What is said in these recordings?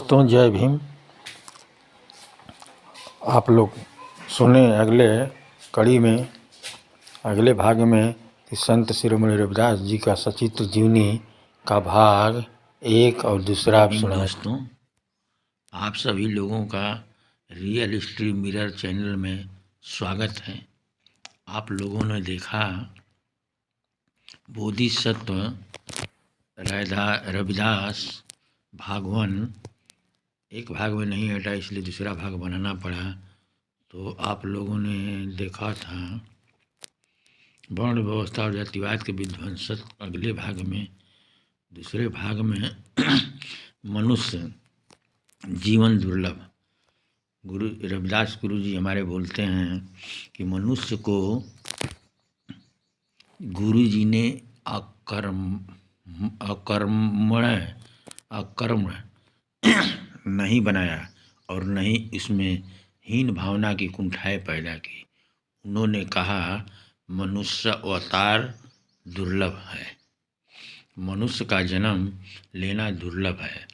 दोस्तों, जय भीम। आप लोग सुने अगले कड़ी में, अगले भाग में कि संत शिरोमणि रविदास जी का सचित्र जीवनी का भाग 1 और दूसरा आप सुना। दोस्तों, आप सभी लोगों का रियल हिस्ट्री मिरर चैनल में स्वागत है। आप लोगों ने देखा बोधिसत्व रविदास भागवन एक भाग में नहीं हटा, इसलिए दूसरा भाग बनाना पड़ा। तो आप लोगों ने देखा था वर्ण व्यवस्था और जातिवाद के विध्वंसक। अगले भाग में, दूसरे भाग में मनुष्य जीवन दुर्लभ। गुरु रविदास गुरु जी हमारे बोलते हैं कि मनुष्य को गुरु जी ने अकर्म नहीं बनाया और नहीं इसमें हीन भावना की कुंठाएं पैदा की। उन्होंने कहा मनुष्य अवतार दुर्लभ है, मनुष्य का जन्म लेना दुर्लभ है।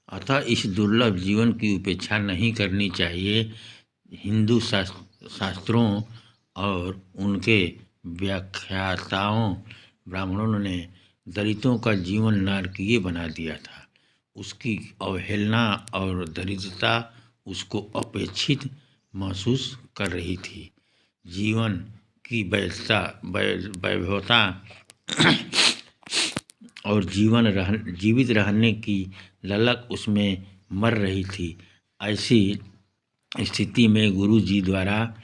अतः इस दुर्लभ जीवन की उपेक्षा नहीं करनी चाहिए। हिंदू शास्त्रों और उनके व्याख्याताओं ब्राह्मणों ने दलितों का जीवन नारकीय बना दिया था। उसकी अवहेलना और दरिद्रता उसको अपेक्षित महसूस कर रही थी। जीवन की वैभवता और जीवित रहने की ललक उसमें मर रही थी। ऐसी स्थिति में गुरु जी द्वारा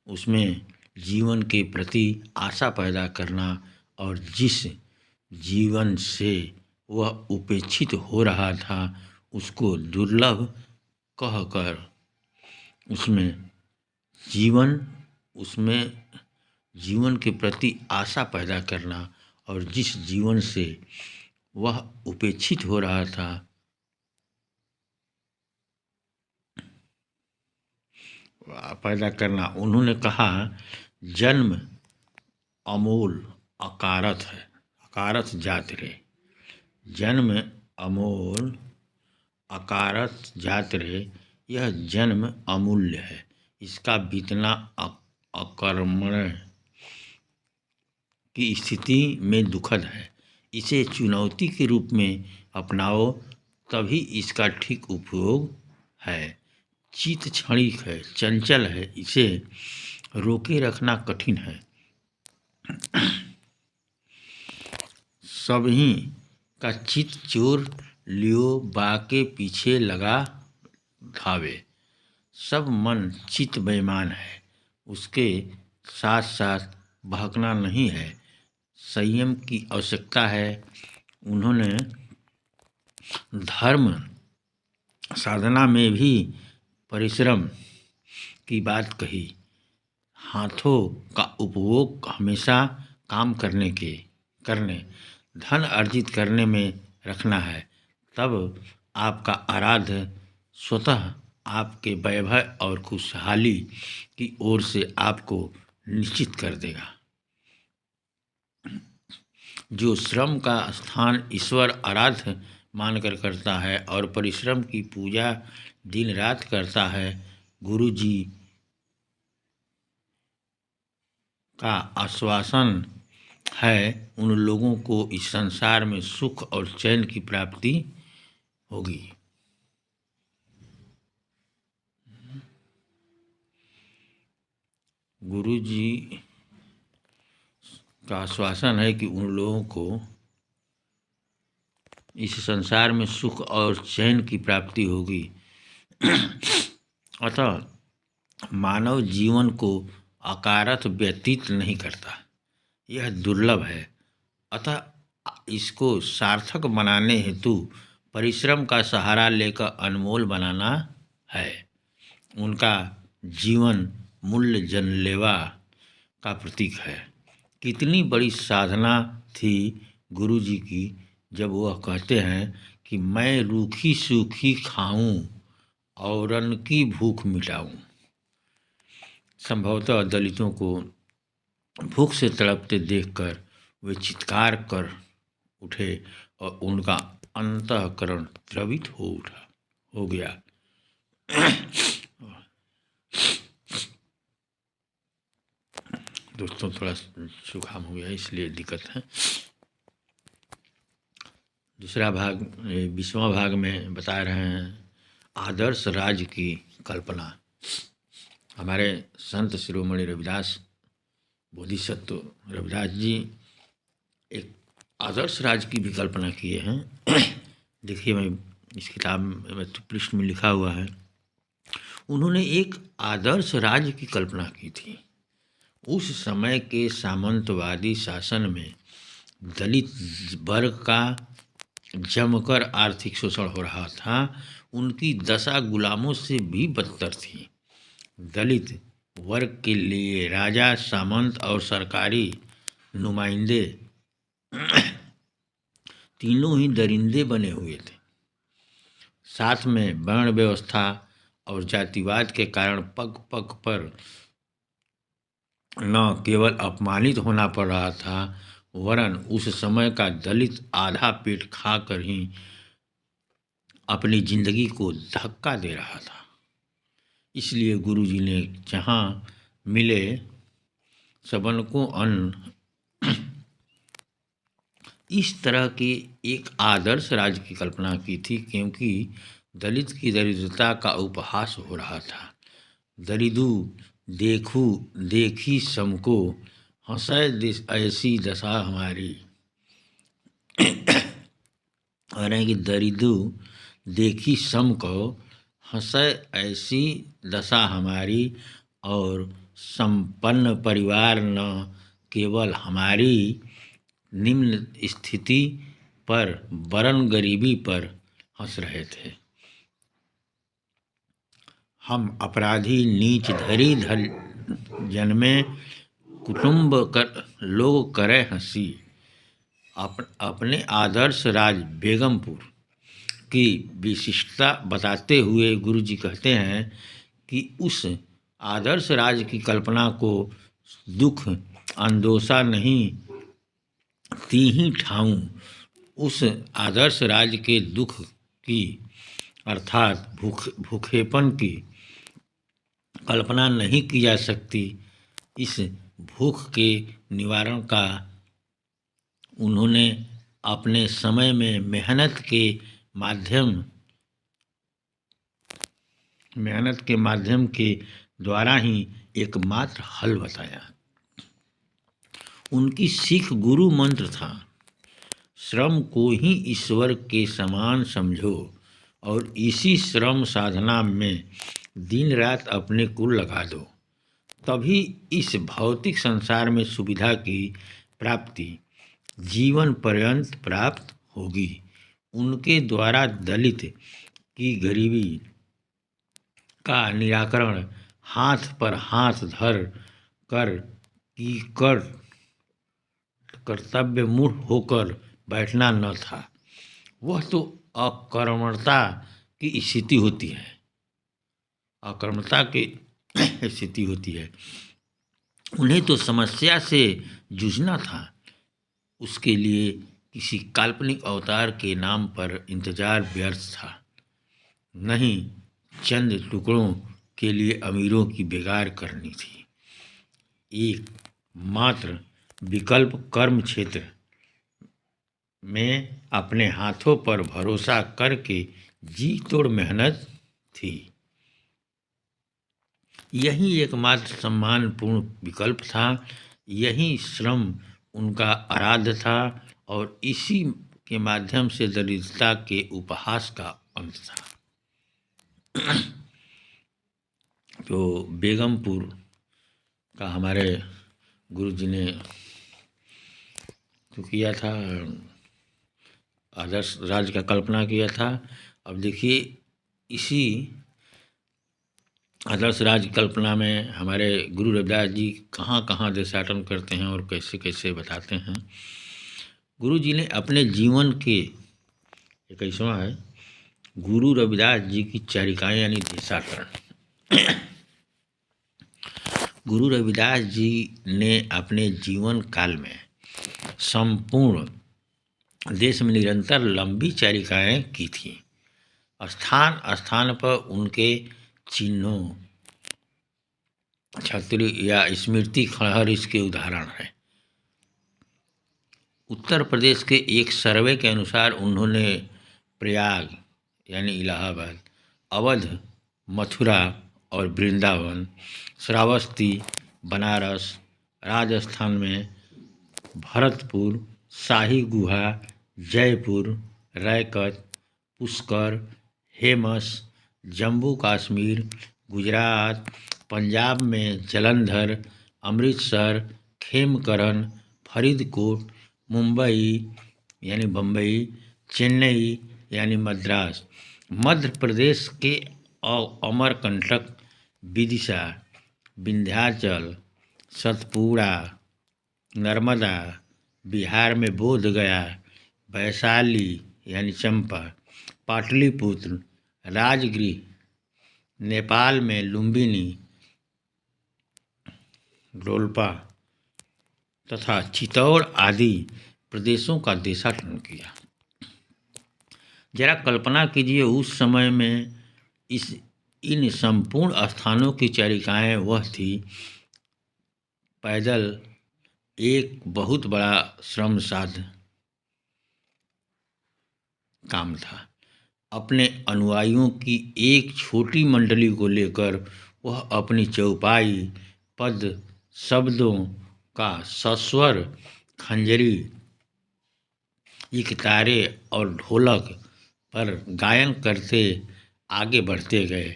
उसमें जीवन के प्रति आशा पैदा करना और जिस जीवन से वह उपेक्षित हो रहा था उसको दुर्लभ कहकर उसमें जीवन के प्रति आशा पैदा करना और जिस जीवन से वह उपेक्षित हो रहा था पैदा करना। उन्होंने कहा जन्म अमूल अकारथ है, अकारथ जात रे। जन्म अमूल अकारथ जात रे, यह जन्म अमूल्य है, इसका बीतना अकर्मण्य की स्थिति में दुखद है। इसे चुनौती के रूप में अपनाओ, तभी इसका ठीक उपयोग है। चित क्षणिक है, चंचल है, इसे रोके रखना कठिन है। सभी का चित चोर लियो बाके पीछे लगा धावे। सब मन चित बेईमान है, उसके साथ साथ बहकना नहीं है। संयम की आवश्यकता है। उन्होंने धर्म साधना में भी परिश्रम की बात कही। हाथों का उपभोग हमेशा काम करने धन अर्जित करने में रखना है, तब आपका आराध्य स्वतः आपके वैभव और खुशहाली की ओर से आपको निश्चित कर देगा। जो श्रम का स्थान ईश्वर आराध्य मानकर करता है और परिश्रम की पूजा दिन रात करता है, गुरु जी का आश्वासन है उन लोगों को इस संसार में सुख और चैन की प्राप्ति होगी। गुरु जी का आश्वासन है कि उन लोगों को इस संसार में सुख और चैन की प्राप्ति होगी। अतः मानव जीवन को अकारथ व्यतीत नहीं करता, यह दुर्लभ है। अतः इसको सार्थक बनाने हेतु परिश्रम का सहारा लेकर अनमोल बनाना है। उनका जीवन मूल्य जनलेवा का प्रतीक है। कितनी बड़ी साधना थी गुरु जी की जब वह कहते हैं कि मैं रूखी सूखी खाऊं औरन की भूख मिटाऊं। संभवतः दलितों को भूख से तड़पते देखकर वे चित्कार कर उठे और उनका अंतःकरण द्रवित हो गया। दोस्तों थोड़ा जुकाम हो गया इसलिए दिक्कत है। दूसरा भाग 20वां भाग में बता रहे हैं आदर्श राज्य की कल्पना। हमारे संत शिरोमणि रविदास बोधिसत्व रविदास जी एक आदर्श राज्य की भी कल्पना किए हैं। देखिए मैं इस किताब में पृष्ठ में लिखा हुआ है, उन्होंने एक आदर्श राज्य की कल्पना की थी। उस समय के सामंतवादी शासन में दलित वर्ग का जमकर आर्थिक शोषण हो रहा था। उनकी दशा गुलामों से भी बदतर थी। दलित वर्ग के लिए राजा, सामंत और सरकारी नुमाइंदे तीनों ही दरिंदे बने हुए थे। साथ में वर्ण व्यवस्था और जातिवाद के कारण पग पग पर न केवल अपमानित होना पड़ रहा था, वरन उस समय का दलित आधा पेट खाकर ही अपनी जिंदगी को धक्का दे रहा था। इसलिए गुरुजी ने जहाँ मिले सबन को अन्न, इस तरह के एक आदर्श राज्य की कल्पना की थी, क्योंकि दलित की दरिद्रता का उपहास हो रहा था। दरिदू देखू देखी समको, हंसै ऐसी दशा हमारी। और है कि दरिदू देखी सम को, हंसै ऐसी दशा हमारी, और संपन्न परिवार न केवल हमारी निम्न स्थिति पर वरन गरीबी पर हंस रहे थे। हम अपराधी नीच धरी धर जन्मे, कुटुंब कर लोग करे हंसी। अपने आदर्श राज बेगमपुर की विशिष्टता बताते हुए गुरुजी कहते हैं कि उस आदर्श राज की कल्पना को दुख अंदोसा नहीं तीही ठाऊं। उस आदर्श राज के दुख की अर्थात भूखेपन की कल्पना नहीं की जा सकती। इस भूख के निवारण का उन्होंने अपने समय में मेहनत के माध्यम के द्वारा ही एकमात्र हल बताया। उनकी सीख गुरु मंत्र था, श्रम को ही ईश्वर के समान समझो और इसी श्रम साधना में दिन रात अपने को लगा दो, तभी इस भौतिक संसार में सुविधा की प्राप्ति जीवन पर्यंत प्राप्त होगी। उनके द्वारा दलित की गरीबी का निराकरण हाथ पर हाथ धर कर की कर्तव्य मूढ़ होकर बैठना न था। वह तो अकर्मणता की स्थिति होती है, अकर्मता की स्थिति होती है। उन्हें तो समस्या से जूझना था। उसके लिए किसी काल्पनिक अवतार के नाम पर इंतजार व्यर्थ था। नहीं चंद टुकड़ों के लिए अमीरों की बेगार करनी थी। एक मात्र विकल्प कर्म क्षेत्र में अपने हाथों पर भरोसा करके जी तोड़ मेहनत थी। यही एकमात्र सम्मानपूर्ण विकल्प था। यही श्रम उनका आराध्य था और इसी के माध्यम से दरिद्रता के उपहास का अंत था। तो बेगमपुर का हमारे गुरुजी ने तो किया था, आदर्श राज्य का कल्पना किया था। अब देखिए इसी आदर्श राज्य कल्पना में हमारे गुरु रविदास जी कहाँ कहाँ देशाटन करते हैं और कैसे कैसे बताते हैं। गुरु जी ने अपने जीवन के 21वां है गुरु रविदास जी की चारिकाएँ यानी देशाटन। गुरु रविदास जी ने अपने जीवन काल में संपूर्ण देश में निरंतर लंबी चारिकाएँ की थीं। स्थान स्थान पर उनके चिन्हों, छतरी या स्मृति खंडहर इसके उदाहरण हैं। उत्तर प्रदेश के एक सर्वे के अनुसार उन्होंने प्रयाग यानी इलाहाबाद, अवध, मथुरा और वृंदावन, श्रावस्ती, बनारस, राजस्थान में भरतपुर, शाही गुहा, जयपुर, रैकत, पुष्कर, हेमस, जम्मू कश्मीर, गुजरात, पंजाब में जलंधर, अमृतसर, खेमकरन, फरीदकोट, मुंबई यानी बम्बई, चेन्नई यानी मद्रास, मध्य प्रदेश के अमरकंटक, विदिशा, विंध्याचल, सतपुड़ा, नर्मदा, बिहार में बोधगया, वैशाली यानी चंपा, पाटलिपुत्र, राजगृह, नेपाल में लुम्बिनी, डोलपा तथा चित्तौड़ आदि प्रदेशों का देशाटन किया। जरा कल्पना कीजिए उस समय में इन संपूर्ण स्थानों की चारिकाएँ वह थी। पैदल एक बहुत बड़ा श्रम साध्य काम था। अपने अनुयायियों की एक छोटी मंडली को लेकर वह अपनी चौपाई, पद, शब्दों का सस्वर, खंजरी, इकतारे और ढोलक पर गायन करते आगे बढ़ते गए।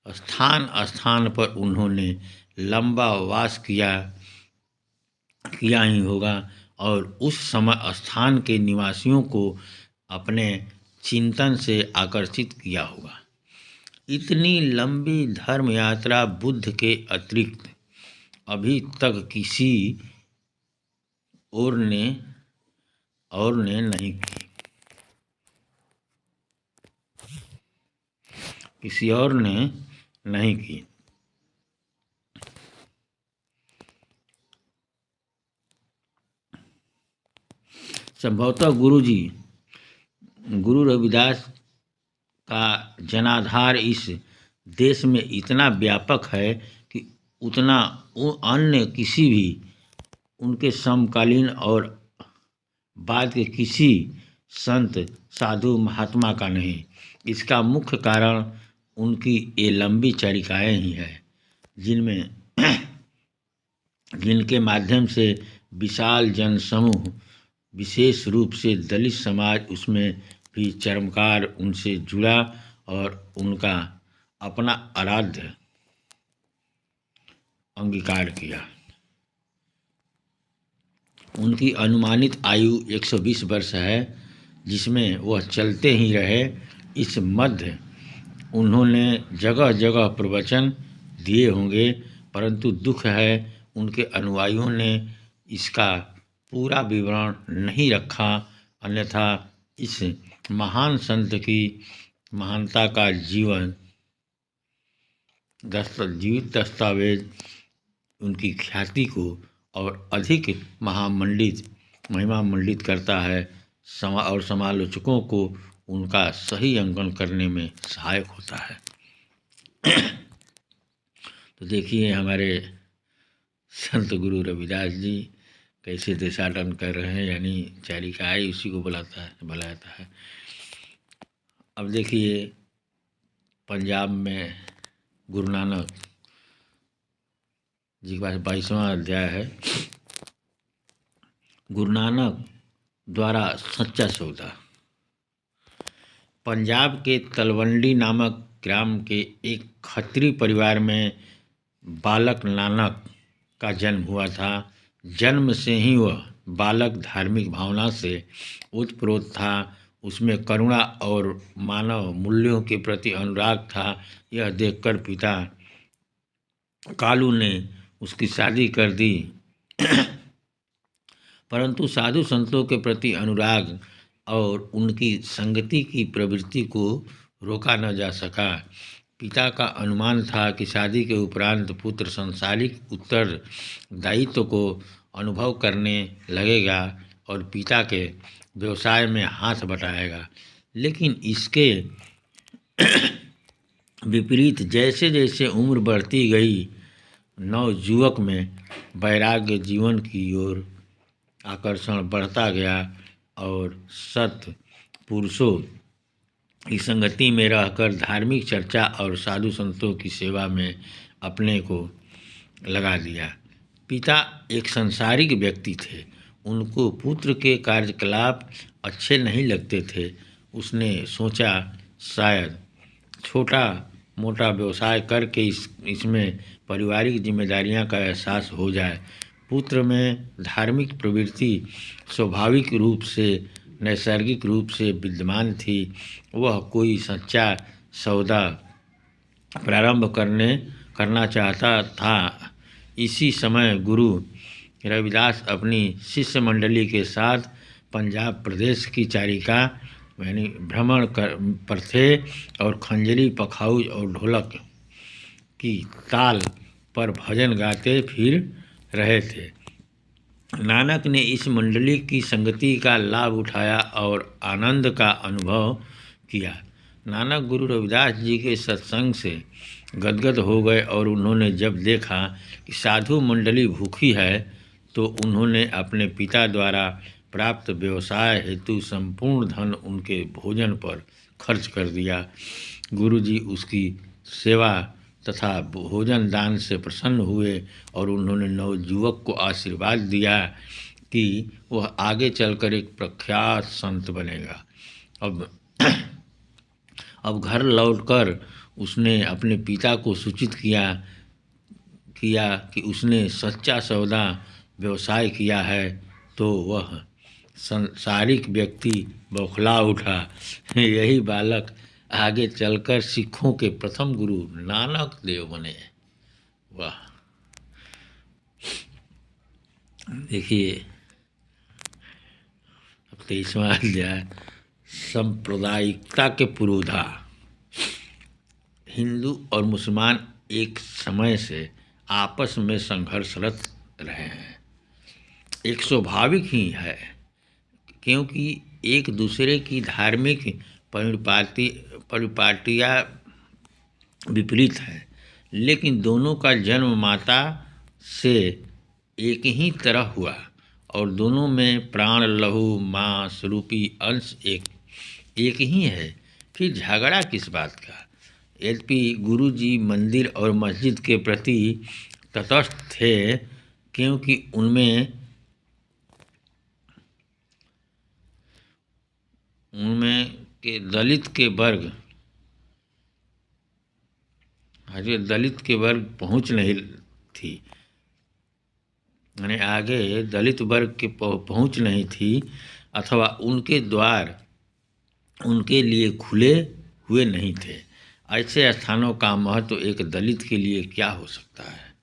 स्थान स्थान पर उन्होंने लंबा वास किया ही होगा और उस समय स्थान के निवासियों को अपने चिंतन से आकर्षित किया होगा। इतनी लंबी धर्म यात्रा बुद्ध के अतिरिक्त अभी तक किसी और ने नहीं की। किसी और ने नहीं की। संभवतः गुरु रविदास का जनाधार इस देश में इतना व्यापक है कि उतना अन्य किसी भी उनके समकालीन और बाद के किसी संत, साधु, महात्मा का नहीं। इसका मुख्य कारण उनकी ये लंबी चारिकाएँ ही है, जिनके माध्यम से विशाल जनसमूह, विशेष रूप से दलित समाज उसमें भी चरमकार उनसे जुड़ा और उनका अपना आराध्य अंगीकार किया। उनकी अनुमानित आयु 120 वर्ष है, जिसमें वह चलते ही रहे। इस मध्य उन्होंने जगह जगह प्रवचन दिए होंगे, परंतु दुख है उनके अनुयायियों ने इसका पूरा विवरण नहीं रखा, अन्यथा इस महान संत की महानता का जीवित दस्तावेज उनकी ख्याति को और अधिक महिमामंडित करता है और समालोचकों को उनका सही अंकन करने में सहायक होता है। तो देखिए हमारे संत गुरु रविदास जी कैसे देशाटन कर रहे हैं, यानी चारिकाएँ उसी को बुलाता है। अब देखिए पंजाब में गुरु नानक जी के पास 22वां अध्याय है। गुरु नानक द्वारा सच्चा सौदा। पंजाब के तलवंडी नामक ग्राम के एक खत्री परिवार में बालक नानक का जन्म हुआ था। जन्म से ही वह बालक धार्मिक भावना से ओतप्रोत था। उसमें करुणा और मानव मूल्यों के प्रति अनुराग था। यह देखकर पिता कालू ने उसकी शादी कर दी, परंतु साधु संतों के प्रति अनुराग और उनकी संगति की प्रवृत्ति को रोका न जा सका। पिता का अनुमान था कि शादी के उपरांत पुत्र सांसारिक उत्तरदायित्व को अनुभव करने लगेगा और पिता के व्यवसाय में हाथ बटाएगा, लेकिन इसके विपरीत जैसे जैसे उम्र बढ़ती गई, नवयुवक में वैराग्य, जीवन की ओर आकर्षण बढ़ता गया और सत पुरुषों की संगति में रहकर धार्मिक चर्चा और साधु संतों की सेवा में अपने को लगा दिया। पिता एक सांसारिक व्यक्ति थे, उनको पुत्र के कार्यकलाप अच्छे नहीं लगते थे। उसने सोचा शायद छोटा मोटा व्यवसाय करके इसमें पारिवारिक जिम्मेदारियां का एहसास हो जाए। पुत्र में धार्मिक प्रवृत्ति स्वाभाविक रूप से, नैसर्गिक रूप से विद्यमान थी। वह कोई सच्चा सौदा प्रारंभ करना चाहता था। इसी समय गुरु रविदास अपनी शिष्य मंडली के साथ पंजाब प्रदेश की चारिका यानी भ्रमण पर थे और खंजरी, पखाउज और ढोलक की ताल पर भजन गाते फिर रहे थे। नानक ने इस मंडली की संगति का लाभ उठाया और आनंद का अनुभव किया। नानक गुरु रविदास जी के सत्संग से गदगद हो गए और उन्होंने जब देखा कि साधु मंडली भूखी है तो उन्होंने अपने पिता द्वारा प्राप्त व्यवसाय हेतु संपूर्ण धन उनके भोजन पर खर्च कर दिया। गुरुजी उसकी सेवा तथा भोजन दान से प्रसन्न हुए और उन्होंने नवयुवक को आशीर्वाद दिया कि वह आगे चलकर एक प्रख्यात संत बनेगा। अब घर लौटकर उसने अपने पिता को सूचित किया कि उसने सच्चा सौदा व्यवसाय किया है, तो वह सांसारिक व्यक्ति बौखला उठा। यही बालक आगे चलकर सिखों के प्रथम गुरु नानक देव बने। वाह! देखिए, अब 23वां अध्याय सांप्रदायिकता के पुरोधा। हिंदू और मुसलमान एक समय से आपस में संघर्षरत रहे हैं। एक स्वाभाविक ही है, क्योंकि एक दूसरे की धार्मिक परिपाटियाँ विपरीत हैं, लेकिन दोनों का जन्म माता से एक ही तरह हुआ और दोनों में प्राण, लहू, मांस रूपी अंश एक ही है। फिर झगड़ा किस बात का? यद्यपि गुरुजी मंदिर और मस्जिद के प्रति तटस्थ थे, क्योंकि उनमें के दलित के वर्ग पहुंच नहीं थी, यानी आगे दलित वर्ग के पहुंच नहीं थी, अथवा उनके द्वार उनके लिए खुले हुए नहीं थे। ऐसे स्थानों का महत्व एक दलित के लिए क्या हो सकता है,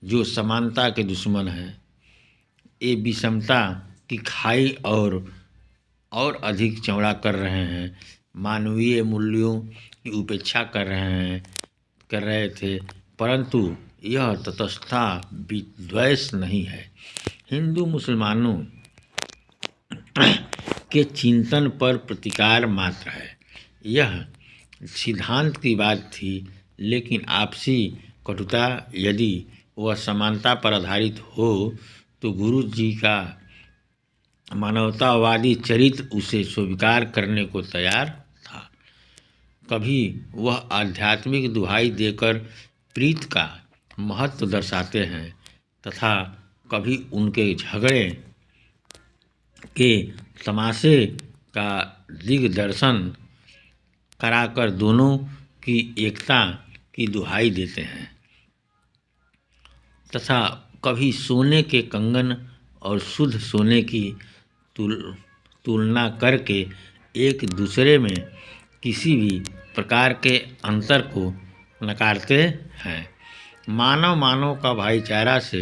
जो समानता के दुश्मन हैं। ये विषमता की खाई और अधिक चौड़ा कर रहे हैं, मानवीय मूल्यों की उपेक्षा कर रहे थे, परंतु यह तटस्थता विद्वेष नहीं है। हिंदू मुसलमानों के चिंतन पर प्रतिकार मात्र है। यह सिद्धांत की बात थी, लेकिन आपसी कटुता यदि वह समानता पर आधारित हो तो गुरु जी का मानवतावादी चरित्र उसे स्वीकार करने को तैयार था। कभी वह आध्यात्मिक दुहाई देकर प्रीत का महत्व दर्शाते हैं तथा कभी उनके झगड़े के तमाशे का दिग्दर्शन कराकर दोनों की एकता की दुहाई देते हैं, तथा कभी सोने के कंगन और शुद्ध सोने की तुलना करके एक दूसरे में किसी भी प्रकार के अंतर को नकारते हैं। मानव का भाईचारा से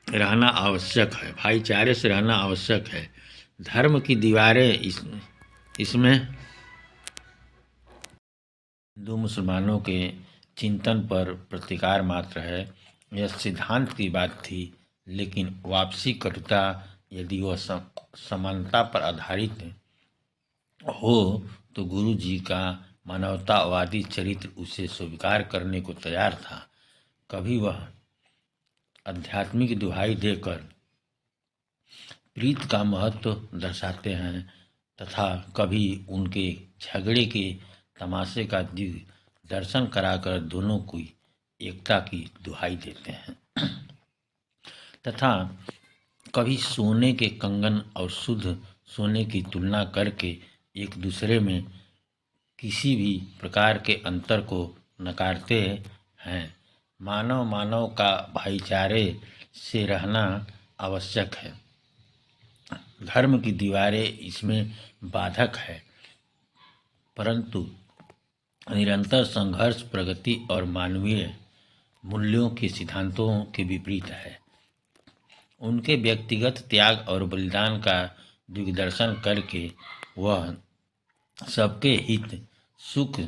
रहना आवश्यक है, भाईचारे से रहना आवश्यक है। धर्म की दीवारें इसमें हिंदू मुसलमानों के चिंतन पर प्रतिकार मात्र है। यह सिद्धांत की बात थी, लेकिन वापसी कटुता यदि वह समानता पर आधारित हो तो गुरु जी का मानवतावादी चरित्र उसे स्वीकार करने को तैयार था। कभी वह आध्यात्मिक दुहाई देकर प्रीत का महत्व दर्शाते हैं तथा कभी उनके झगड़े के तमाशे का दर्शन कराकर दोनों की एकता की दुहाई देते हैं तथा कभी सोने के कंगन और शुद्ध सोने की तुलना करके एक दूसरे में किसी भी प्रकार के अंतर को नकारते हैं। मानव का भाईचारे से रहना आवश्यक है। धर्म की दीवारें इसमें बाधक है, परंतु निरंतर संघर्ष प्रगति और मानवीय मूल्यों के सिद्धांतों के विपरीत है। उनके व्यक्तिगत त्याग और बलिदान का दिग्दर्शन करके वह सबके हित सुख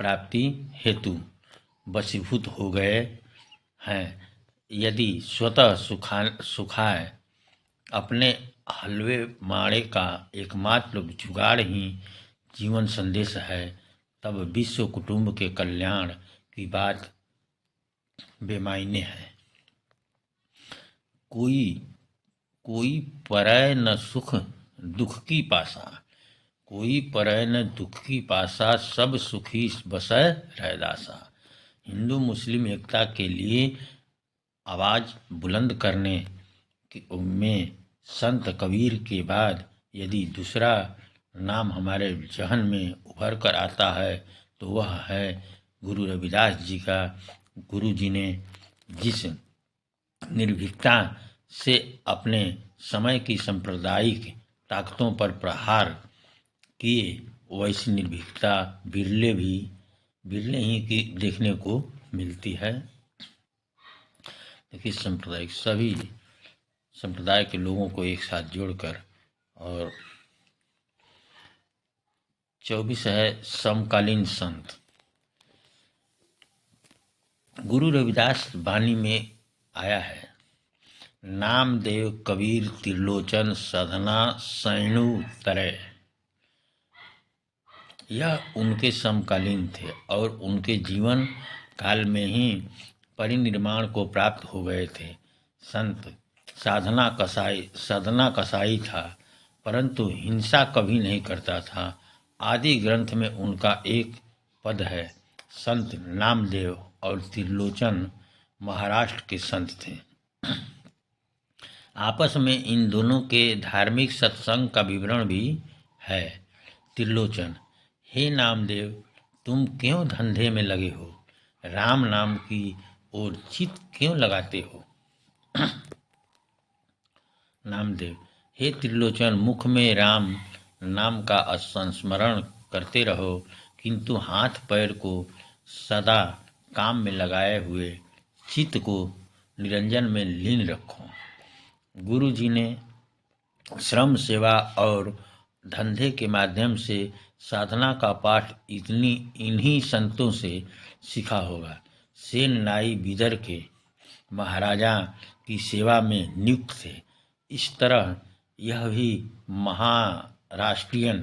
प्राप्ति हेतु वशीभूत हो गए हैं। यदि स्वतः सुखाए अपने हलवे माड़े का एकमात्र जुगाड़ ही जीवन संदेश है, तब विश्व कुटुंब के कल्याण की बात बेमायने है। कोई परय न सुख दुख की पासा, कोई परय न दुख की पासा, सब सुखी बसै रैदासा। हिंदू मुस्लिम एकता के लिए आवाज़ बुलंद करने में संत कबीर के बाद यदि दूसरा नाम हमारे जहन में उभर कर आता है तो वह है गुरु रविदास जी का। गुरु जी ने जिस निर्भीकता से अपने समय की सांप्रदायिक ताकतों पर प्रहार किए, वैसी निर्भीकता बिरले ही की देखने को मिलती है। देखिए, सभी संप्रदाय के लोगों को एक साथ जोड़कर, और 24 है समकालीन संत। गुरु रविदास वाणी में आया है, नामदेव कबीर त्रिलोचन साधना सैणु तरय। यह उनके समकालीन थे और उनके जीवन काल में ही परिनिर्माण को प्राप्त हो गए थे। संत साधना कसाई था, परंतु हिंसा कभी नहीं करता था। आदि ग्रंथ में उनका एक पद है, संत नामदेव और त्रिलोचन महाराष्ट्र के संत थे। आपस में इन दोनों के धार्मिक सत्संग का विवरण भी है। त्रिलोचन, हे नामदेव, तुम क्यों धंधे में लगे हो? राम नाम की ओर चित क्यों लगाते हो? नामदेव, हे त्रिलोचन, मुख में राम नाम का संस्मरण करते रहो, किंतु हाथ पैर को सदा काम में लगाए हुए चित्त को निरंजन में लीन रखो। गुरु जी ने श्रम सेवा और धंधे के माध्यम से साधना का पाठ इन्हीं संतों से सीखा होगा। सेन नाई बिदर के महाराजा की सेवा में नियुक्त थे। इस तरह यह भी महाराष्ट्रियन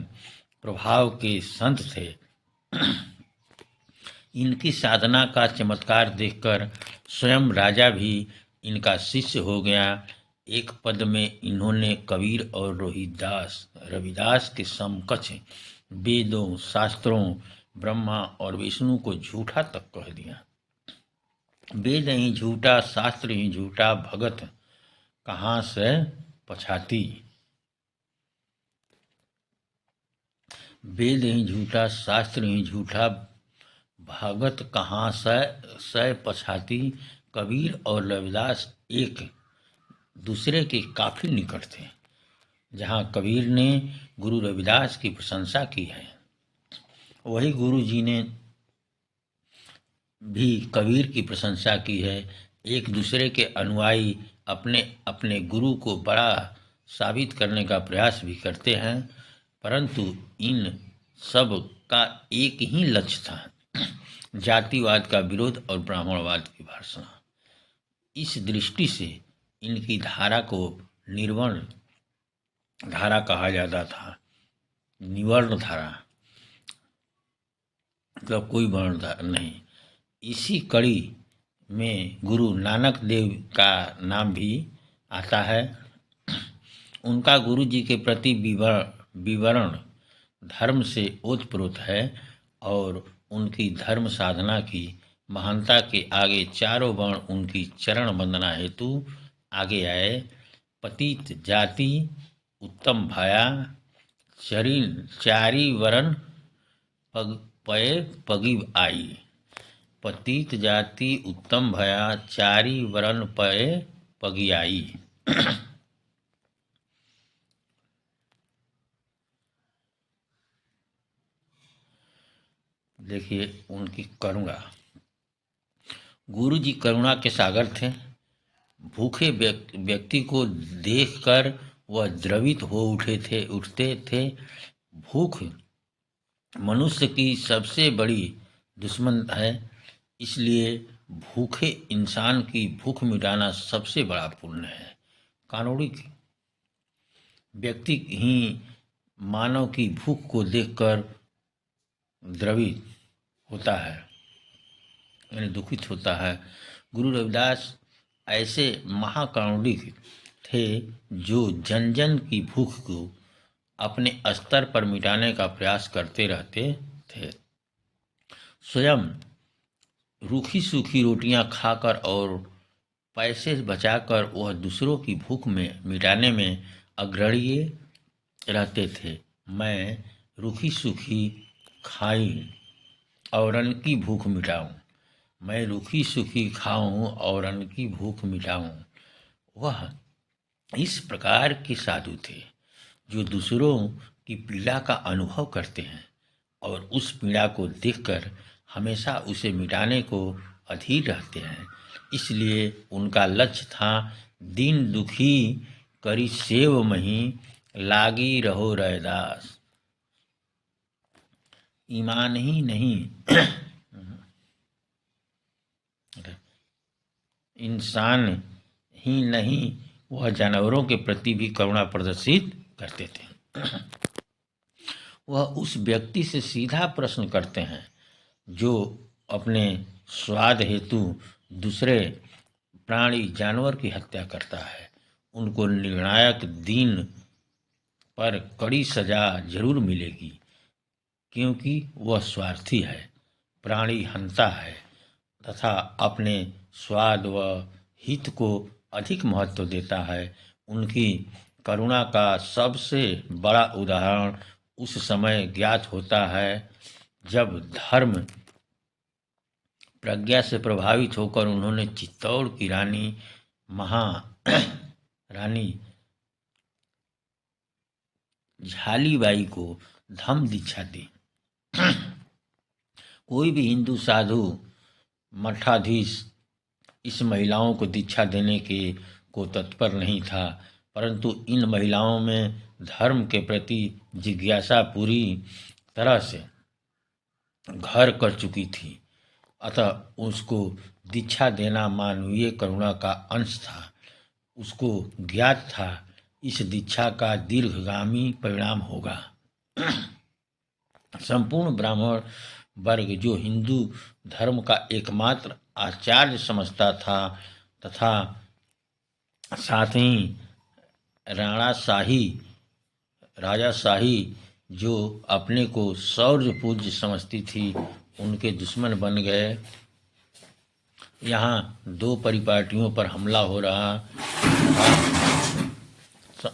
प्रभाव के संत थे। इनकी साधना का चमत्कार देखकर स्वयं राजा भी इनका शिष्य हो गया। एक पद में इन्होंने कबीर और रविदास के समकक्ष वेदों, शास्त्रों, ब्रह्मा और विष्णु को झूठा तक कह दिया। वेद ही झूठा, शास्त्र ही झूठा, भगत कहाँ से पछाती। वेद ही झूठा, शास्त्र ही झूठा, भगत कहाँ से पछाती। कबीर और रविदास एक दूसरे के काफी निकट थे। जहाँ कबीर ने गुरु रविदास की प्रशंसा की है, वही गुरु जी ने भी कबीर की प्रशंसा की है। एक दूसरे के अनुयायी अपने अपने गुरु को बड़ा साबित करने का प्रयास भी करते हैं, परंतु इन सब का एक ही लक्ष्य था, जातिवाद का विरोध और ब्राह्मणवाद की भर्त्सना। इस दृष्टि से इनकी धारा को निर्वर्ण धारा कहा जाता था। निवर्ण धारा मतलब कोई वर्ण नहीं। इसी कड़ी में गुरु नानक देव का नाम भी आता है। उनका गुरु जी के प्रति विवरण धर्म से ओतप्रोत है और उनकी धर्म साधना की महानता के आगे चारों वर्ण उनकी चरण वंदना हेतु आगे आए। पतित जाति उत्तम भाया चारी वरण पय पगी आई। पतित जाति उत्तम भया चारी वरण पय पगी आई। देखिए उनकी करुणा। गुरु जी करुणा के सागर थे। भूखे व्यक्ति को देखकर वह द्रवित हो उठते थे। भूख मनुष्य की सबसे बड़ी दुश्मन है, इसलिए भूखे इंसान की भूख मिटाना सबसे बड़ा पुण्य है। कानोड़िक व्यक्ति ही मानव की भूख को देखकर द्रवित होता है, यानी दुखित होता है। गुरु रविदास ऐसे महाकारुणिक थे जो जन जन की भूख को अपने स्तर पर मिटाने का प्रयास करते रहते थे। स्वयं रूखी सूखी रोटियां खाकर और पैसे बचाकर वह दूसरों की भूख में मिटाने में अग्रणीय रहते थे। मैं रूखी सूखी खाई और अन्न की भूख मिटाऊं, मैं रूखी सूखी खाऊं और अन्न की भूख मिटाऊं। वह इस प्रकार के साधु थे जो दूसरों की पीड़ा का अनुभव करते हैं और उस पीड़ा को देखकर हमेशा उसे मिटाने को अधीर रहते हैं। इसलिए उनका लक्ष्य था दीन दुखी करी सेव मही लागी रहो रैदास। ईमान ही नहीं इंसान ही नहीं, वह जानवरों के प्रति भी करुणा प्रदर्शित करते थे। वह उस व्यक्ति से सीधा प्रश्न करते हैं जो अपने स्वाद हेतु दूसरे प्राणी जानवर की हत्या करता है। उनको निर्णायक दिन पर कड़ी सजा जरूर मिलेगी, क्योंकि वह स्वार्थी है, प्राणी हंता है तथा अपने स्वाद व हित को अधिक महत्व देता है। उनकी करुणा का सबसे बड़ा उदाहरण उस समय ज्ञात होता है जब धर्म प्रज्ञा से प्रभावित होकर उन्होंने चित्तौड़ की रानी महारानी झालीबाई को धम्म दीक्षा दी। कोई भी हिंदू साधु मठाधीश इस महिलाओं को दीक्षा देने को तत्पर नहीं था, परंतु इन महिलाओं में धर्म के प्रति जिज्ञासा पूरी तरह से घर कर चुकी थी, अतः उसको दीक्षा देना मानवीय करुणा का अंश था। उसको ज्ञात था इस दीक्षा का दीर्घगामी परिणाम होगा। संपूर्ण ब्राह्मण वर्ग जो हिंदू धर्म का एकमात्र आचार्य समझता था तथा साथ ही राजाशाही जो अपने को शौर्य पूज्य समझती थी, उनके दुश्मन बन गए। यहाँ दो परिपाटियों पर हमला हो रहा था।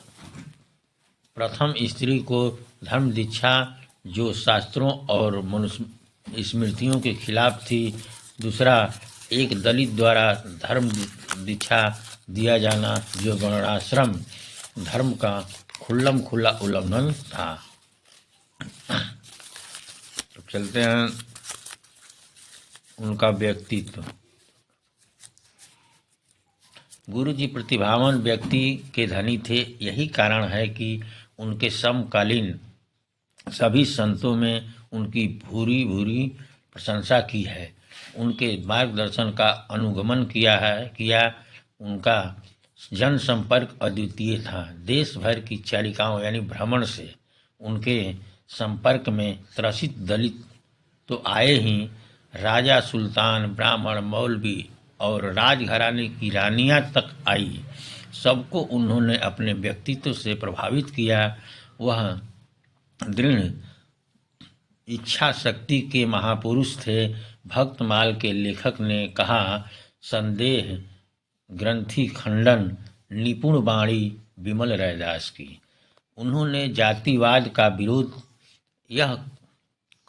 प्रथम स्त्री को धर्म दीक्षा जो शास्त्रों और स्मृतियों के खिलाफ थी, दूसरा एक दलित द्वारा धर्म दीक्षा दिया जाना जो वर्णाश्रम धर्म का खुल्लम खुल्ला उल्लंघन था। तो चलते हैं उनका व्यक्तित्व। गुरु जी प्रतिभावान व्यक्ति के धनी थे। यही कारण है कि उनके समकालीन सभी संतों में उनकी भूरी भूरी प्रशंसा की है। उनके मार्गदर्शन का अनुगमन किया। उनका जनसंपर्क अद्वितीय था। देश भर की चारिकाओं यानी भ्रमण से उनके संपर्क में त्रसित दलित तो आए ही, राजा, सुल्तान, ब्राह्मण, मौलवी और राजघराने की रानियां तक आई। सबको उन्होंने अपने व्यक्तित्व से प्रभावित किया। वह दृढ़ इच्छा शक्ति के महापुरुष थे। भक्तमाल के लेखक ने कहा, संदेह ग्रंथि खंडन निपुण वाणी विमल रैदास की। उन्होंने जातिवाद का विरोध यह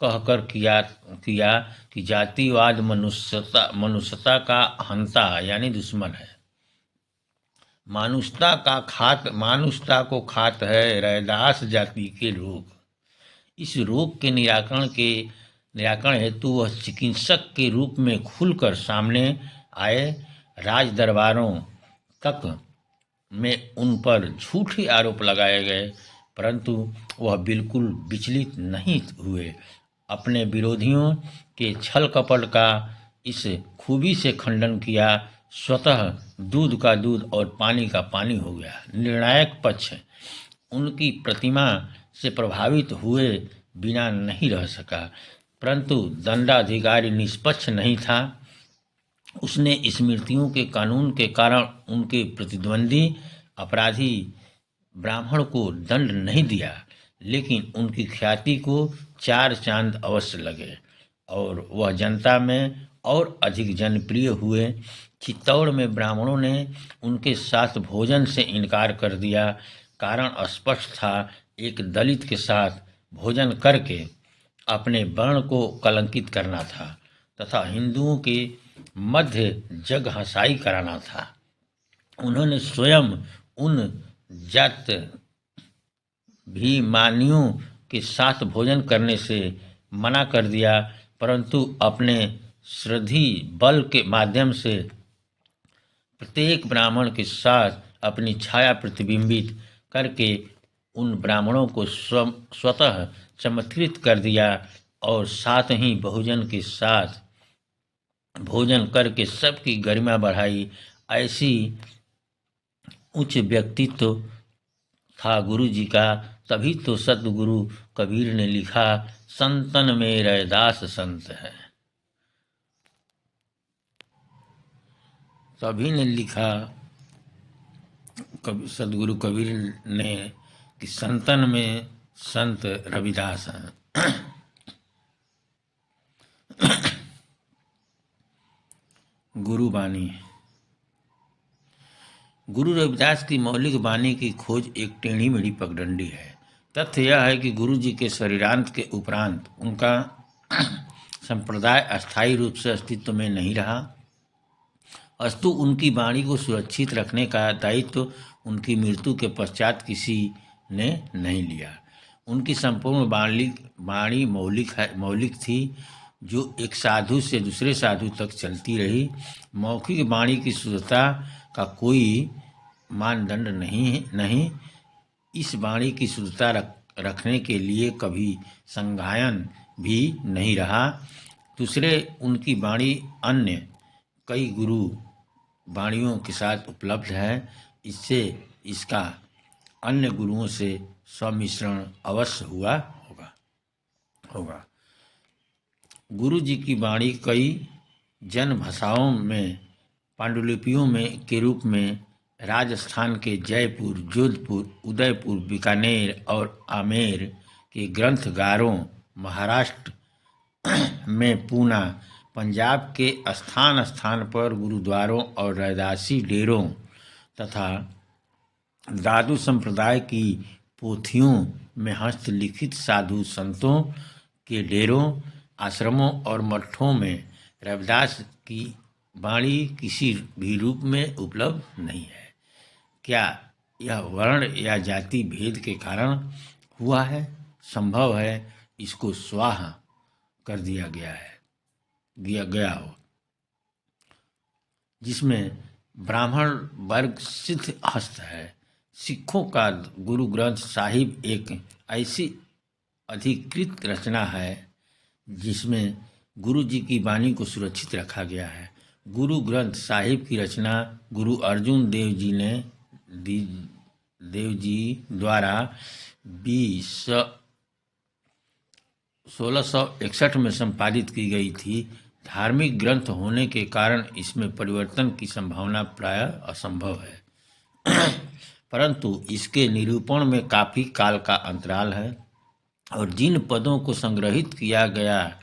कहकर किया कि जातिवाद मनुष्यता का हंता यानी दुश्मन है, मानुषता को खात है रैदास जाति के रोग। इस रोग के निराकरण हेतु वह चिकित्सक के रूप में खुलकर सामने आए। राज दरबारों तक में उन पर झूठे आरोप लगाए गए, परंतु वह बिल्कुल विचलित नहीं हुए। अपने विरोधियों के छल कपट का इस खूबी से खंडन किया। स्वतः दूध का दूध और पानी का पानी हो गया। निर्णायक पक्ष उनकी प्रतिमा से प्रभावित हुए बिना नहीं रह सका, परंतु दंडाधिकारी निष्पक्ष नहीं था। उसने स्मृतियों के कानून के कारण उनके प्रतिद्वंदी अपराधी ब्राह्मण को दंड नहीं दिया, लेकिन उनकी ख्याति को 4 चांद अवश्य लगे और वह जनता में और अधिक जनप्रिय हुए। चित्तौड़ में ब्राह्मणों ने उनके साथ भोजन से इनकार कर दिया। कारण स्पष्ट था, एक दलित के साथ भोजन करके अपने वर्ण को कलंकित करना था तथा हिंदुओं के मध्य जग हंसाई कराना था। उन्होंने स्वयं उन जात भीमानियों के साथ भोजन करने से मना कर दिया, परंतु अपने श्रद्धि बल के माध्यम से प्रत्येक ब्राह्मण के साथ अपनी छाया प्रतिबिंबित करके उन ब्राह्मणों को स्वतः चमत्कृत कर दिया और साथ ही बहुजन के साथ भोजन करके सबकी गरिमा बढ़ाई। ऐसी उच्च व्यक्तित्व था गुरु जी का। तभी तो सद्गुरु कबीर ने लिखा, संतन में रैदास संत है। तभी ने लिखा सद्गुरु कबीर ने कि संतन में संत रविदास हैं। गुरु वाणी। गुरु रविदास की मौलिक वाणी की खोज एक टेढ़ी मेढ़ी पगडंडी है। तथ्य यह है कि गुरु जी के शरीरांत के उपरांत उनका संप्रदाय अस्थायी रूप से अस्तित्व में नहीं रहा, अस्तु उनकी वाणी को सुरक्षित रखने का दायित्व उनकी मृत्यु के पश्चात किसी ने नहीं लिया। उनकी संपूर्ण वाणी मौलिक थी, जो एक साधु से दूसरे साधु तक चलती रही। मौखिक वाणी की शुद्धता का कोई मानदंड नहीं। इस वाणी की शुद्धता रखने के लिए कभी संज्ञान भी नहीं रहा। दूसरे उनकी वाणी अन्य कई गुरु वाणियों के साथ उपलब्ध है, इससे इसका अन्य गुरुओं से सम्मिश्रण अवश्य हुआ होगा। गुरु जी की वाणी कई जन भाषाओं में पांडुलिपियों में के रूप में राजस्थान के जयपुर, जोधपुर, उदयपुर, बीकानेर और आमेर के ग्रंथगारों, महाराष्ट्र में पूना, पंजाब के स्थान स्थान पर गुरुद्वारों और रैदासी डेरों तथा दादू संप्रदाय की पोथियों में हस्तलिखित साधु संतों के डेरों, आश्रमों और मठों में रविदास की वाणी किसी भी रूप में उपलब्ध नहीं है। क्या यह वर्ण या जाति भेद के कारण हुआ है? संभव है इसको स्वाहा कर दिया गया हो, जिसमें ब्राह्मण वर्ग सिद्ध हस्त है। सिखों का गुरु ग्रंथ साहिब एक ऐसी अधिकृत रचना है जिसमें गुरु जी की वाणी को सुरक्षित रखा गया है। गुरु ग्रंथ साहिब की रचना गुरु अर्जुन देव जी द्वारा 1661 में संपादित की गई थी। धार्मिक ग्रंथ होने के कारण इसमें परिवर्तन की संभावना प्रायः असंभव है, परंतु इसके निरूपण में काफ़ी काल का अंतराल है और जिन पदों को संग्रहित किया गया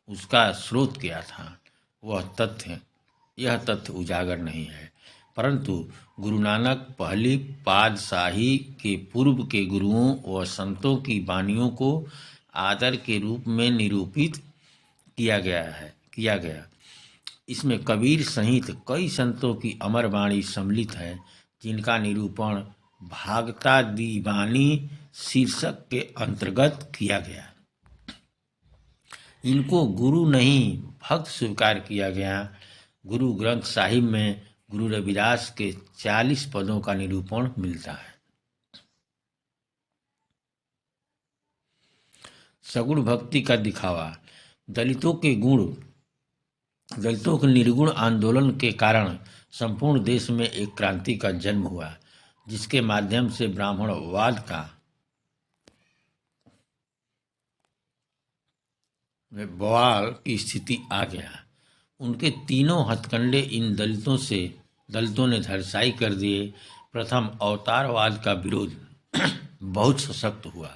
उसका स्रोत क्या था यह तथ्य उजागर नहीं है, परंतु गुरु नानक पहली पातशाही के पूर्व के गुरुओं व संतों की वाणियों को आदर के रूप में निरूपित किया गया। इसमें कबीर सहित कई संतों की अमर वाणी सम्मिलित है, जिनका निरूपण भागता दीवानी शीर्षक के अंतर्गत किया गया। इनको गुरु नहीं भक्त स्वीकार किया गया। गुरु ग्रंथ साहिब में गुरु रविदास के 40 पदों का निरूपण मिलता है। सगुण भक्ति का दिखावा। दलितों के निर्गुण आंदोलन के कारण संपूर्ण देश में एक क्रांति का जन्म हुआ, जिसके माध्यम से ब्राह्मणवाद का बवाल की स्थिति आ गया। उनके तीनों हथकंडे इन दलितों ने धराशायी कर दिए। प्रथम अवतारवाद का विरोध बहुत सशक्त हुआ।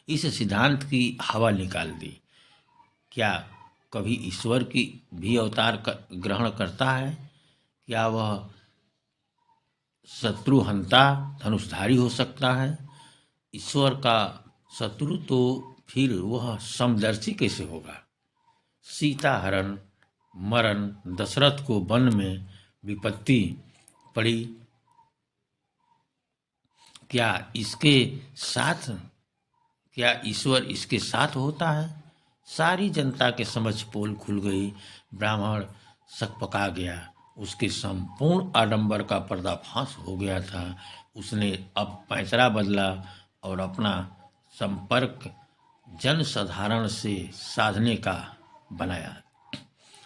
इस सिद्धांत की हवा निकाल दी। क्या कभी ईश्वर की भी अवतार ग्रहण करता है? क्या वह शत्रुहंता धनुषधारी हो सकता है? ईश्वर का शत्रु तो फिर वह समदर्शी कैसे होगा? सीता हरण मरण दशरथ को वन में विपत्ति पड़ी, क्या ईश्वर इसके साथ होता है? सारी जनता के समझ पोल खुल गई। ब्राह्मण सकपका गया। उसके संपूर्ण आडंबर का पर्दाफाश हो गया था। उसने अब पैंतरा बदला और अपना संपर्क जनसाधारण से साधने का बनाया।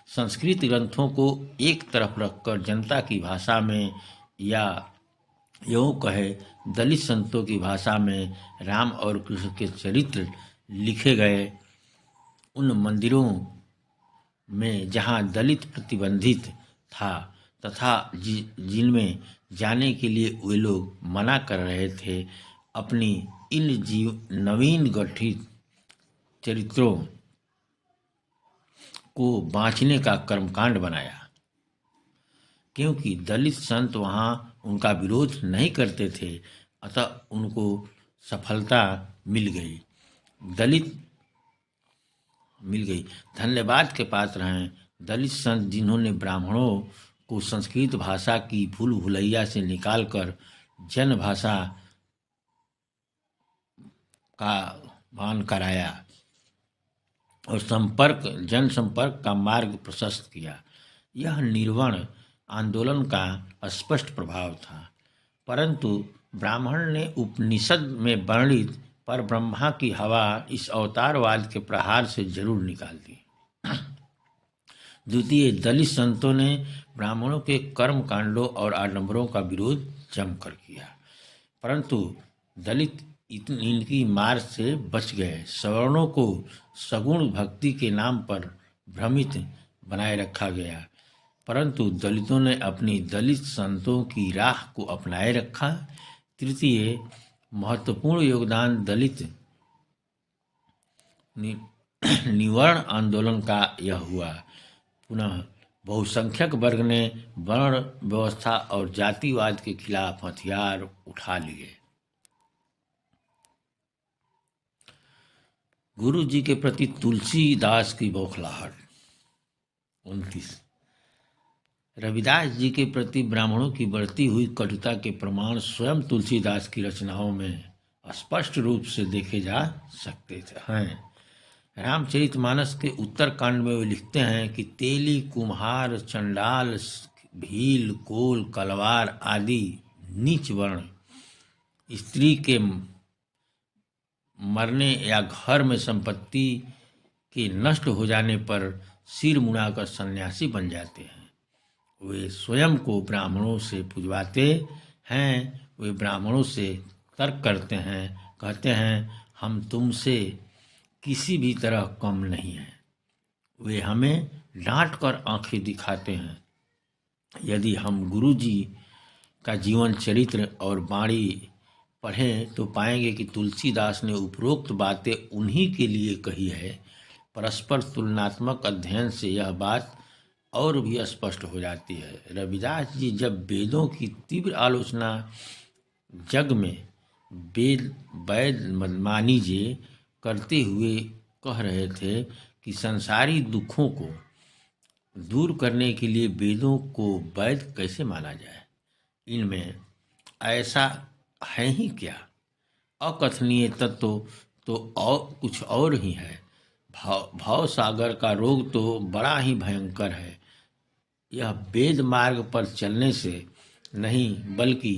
संस्कृत ग्रंथों को एक तरफ रखकर जनता की भाषा में या यूँ कहे दलित संतों की भाषा में राम और कृष्ण के चरित्र लिखे गए। उन मंदिरों में जहाँ दलित प्रतिबंधित था तथा जिनमें जाने के लिए वे लोग मना कर रहे थे, अपनी इन नवीन गठित चरित्रों को बाँचने का कर्मकांड बनाया। क्योंकि दलित संत वहाँ उनका विरोध नहीं करते थे, अतः उनको सफलता मिल गई। धन्यवाद के पात्र हैं दलित संत जिन्होंने ब्राह्मणों को संस्कृत भाषा की भूल भुलैया से निकालकर जन भाषा का भान कराया और जन संपर्क का मार्ग प्रशस्त किया। यह निर्वाण आंदोलन का स्पष्ट प्रभाव था, परंतु ब्राह्मण ने उपनिषद में वर्णित पर ब्रह्मा की हवा इस अवतारवाद के प्रहार से जरूर निकाल दी। द्वितीय, दलित संतों ने ब्राह्मणों के कर्म कांडों और आडंबरों का विरोध जमकर किया, परंतु दलित इनकी मार से बच गए। सवर्णों को सगुण भक्ति के नाम पर भ्रमित बनाए रखा गया, परंतु दलितों ने अपनी दलित संतों की राह को अपनाए रखा। तृतीय महत्वपूर्ण योगदान दलित निवर्ण आंदोलन का यह हुआ। पुनः बहुसंख्यक वर्ग ने वर्ण व्यवस्था और जातिवाद के खिलाफ हथियार उठा लिए। गुरु जी के प्रति तुलसीदास की बौखलाहट। 29, रविदास जी के प्रति ब्राह्मणों की बढ़ती हुई कटुता के प्रमाण स्वयं तुलसीदास की रचनाओं में स्पष्ट रूप से देखे जा सकते हैं। रामचरितमानस के उत्तरकांड में वे लिखते हैं कि तेली, कुम्हार, चंडाल, भील, कोल, कलवार आदि नीच वर्ण स्त्री के मरने या घर में संपत्ति के नष्ट हो जाने पर सिर मुड़ाकर सन्यासी बन जाते हैं। वे स्वयं को ब्राह्मणों से पुजवाते हैं। वे ब्राह्मणों से तर्क करते हैं, कहते हैं हम तुमसे किसी भी तरह कम नहीं हैं। वे हमें डांट कर आंखें दिखाते हैं। यदि हम गुरु जी का जीवन चरित्र और वाणी पढ़ें तो पाएंगे कि तुलसीदास ने उपरोक्त बातें उन्हीं के लिए कही है। परस्पर तुलनात्मक अध्ययन से यह बात और भी स्पष्ट हो जाती है। रविदास जी जब वेदों की तीव्र आलोचना जग में वैद मानीजे करते हुए कह रहे थे कि संसारी दुखों को दूर करने के लिए वेदों को वैद कैसे माना जाए, इनमें ऐसा है ही क्या। अकथनीय तत्व तो और कुछ और ही है। भाव सागर का रोग तो बड़ा ही भयंकर है। यह वेद मार्ग पर चलने से नहीं बल्कि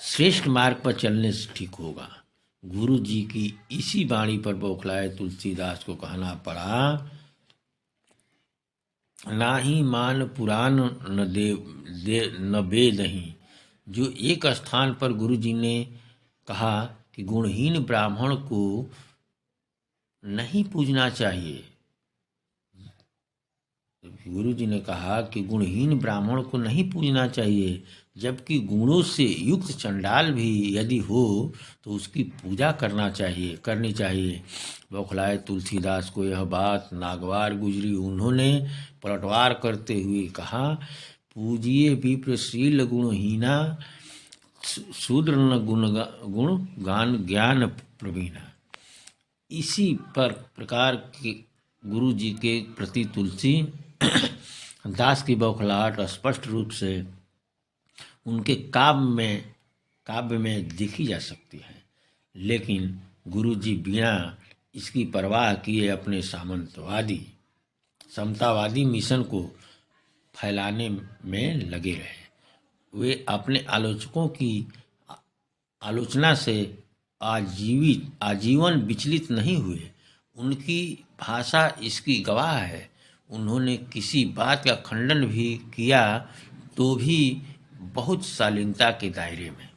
श्रेष्ठ मार्ग पर चलने से ठीक होगा। गुरु जी की इसी वाणी पर बौखलाए तुलसीदास को कहना पड़ा, ना ही मान पुराण न वेदहि। जो एक स्थान पर गुरु जी ने कहा कि गुणहीन ब्राह्मण को नहीं पूजना चाहिए। गुरु जी ने कहा कि गुणहीन ब्राह्मण को नहीं पूजना चाहिए, जबकि गुणों से युक्त चंडाल भी यदि हो तो उसकी पूजा करनी चाहिए। बौखलाए तुलसीदास को यह बात नागवार गुजरी। उन्होंने पलटवार करते हुए कहा, पूजिए विप्रशील गुणहीना, शूद्र न गुण गान ज्ञान प्रवीणा। इसी प्रकार के गुरु जी के प्रति तुलसी दास की बौखलाहट स्पष्ट रूप से उनके काव्य में देखी जा सकती है। लेकिन गुरु जी बिना इसकी परवाह किए अपने समतावादी मिशन को फैलाने में लगे रहे। वे अपने आलोचकों की आलोचना से आजीवन विचलित नहीं हुए। उनकी भाषा इसकी गवाह है। उन्होंने किसी बात का खंडन भी किया तो भी बहुत शालीनता के दायरे में।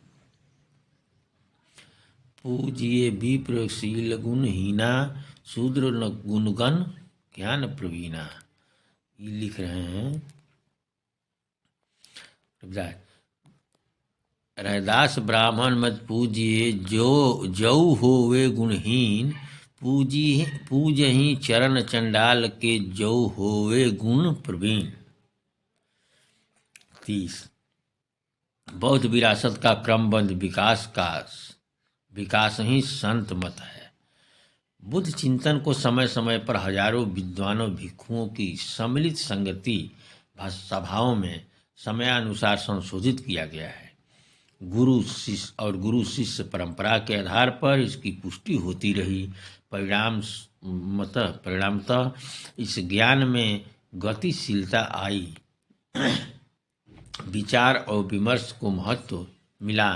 पूजिए विप्रशील गुणहीना, शूद्र न गुणगण ज्ञान प्रवीणा। ये लिख रहे हैं रैदास, ब्राह्मण मत पूजिए जो होवे गुणहीन, पूजहि चरण चंडाल के जो होवे गुण प्रवीण। 30 बौद्ध विरासत का क्रमबद्ध विकास ही संत मत है। बुद्ध चिंतन को समय समय पर हजारों विद्वानों भिक्षुओं की सम्मिलित संगति सभाओं में समयानुसार संशोधित किया गया है। गुरु शिष्य परंपरा के आधार पर इसकी पुष्टि होती रही। परिणामतः इस ज्ञान में गतिशीलता आई, विचार और विमर्श को महत्व मिला।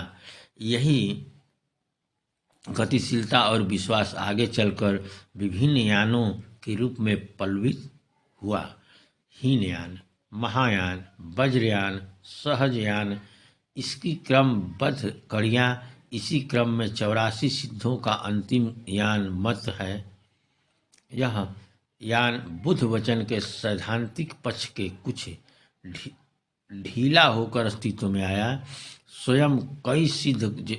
यही गतिशीलता और विश्वास आगे चलकर विभिन्न यानों के रूप में पल्लवित हुआ। हीनयान, महायान, वज्रयान, सहजयान, इसकी क्रमबद्ध कड़ियाँ। इसी क्रम में 84 सिद्धों का अंतिम यान मत है। यह यान बुद्ध वचन के सैद्धांतिक पक्ष के कुछ ढीला होकर अस्तित्व में आया। स्वयं कई सिद्ध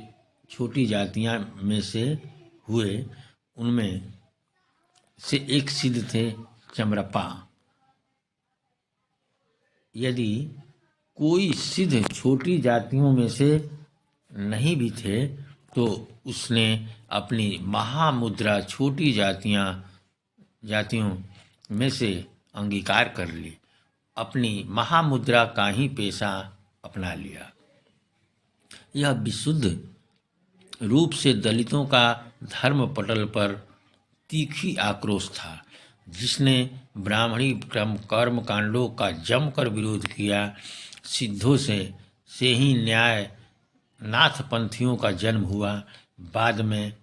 छोटी जातियां में से हुए। उनमें से एक सिद्ध थे चमरपा। यदि कोई सिद्ध छोटी जातियों में से नहीं भी थे तो उसने अपनी महामुद्रा छोटी जातियों में से अंगीकार कर ली, अपनी महामुद्रा का ही पेशा अपना लिया। यह विशुद्ध रूप से दलितों का धर्म पटल पर तीखी आक्रोश था, जिसने ब्राह्मणी कर्म कांडों का जमकर विरोध किया। सिद्धों से ही न्याय नाथपंथियों का जन्म हुआ। बाद में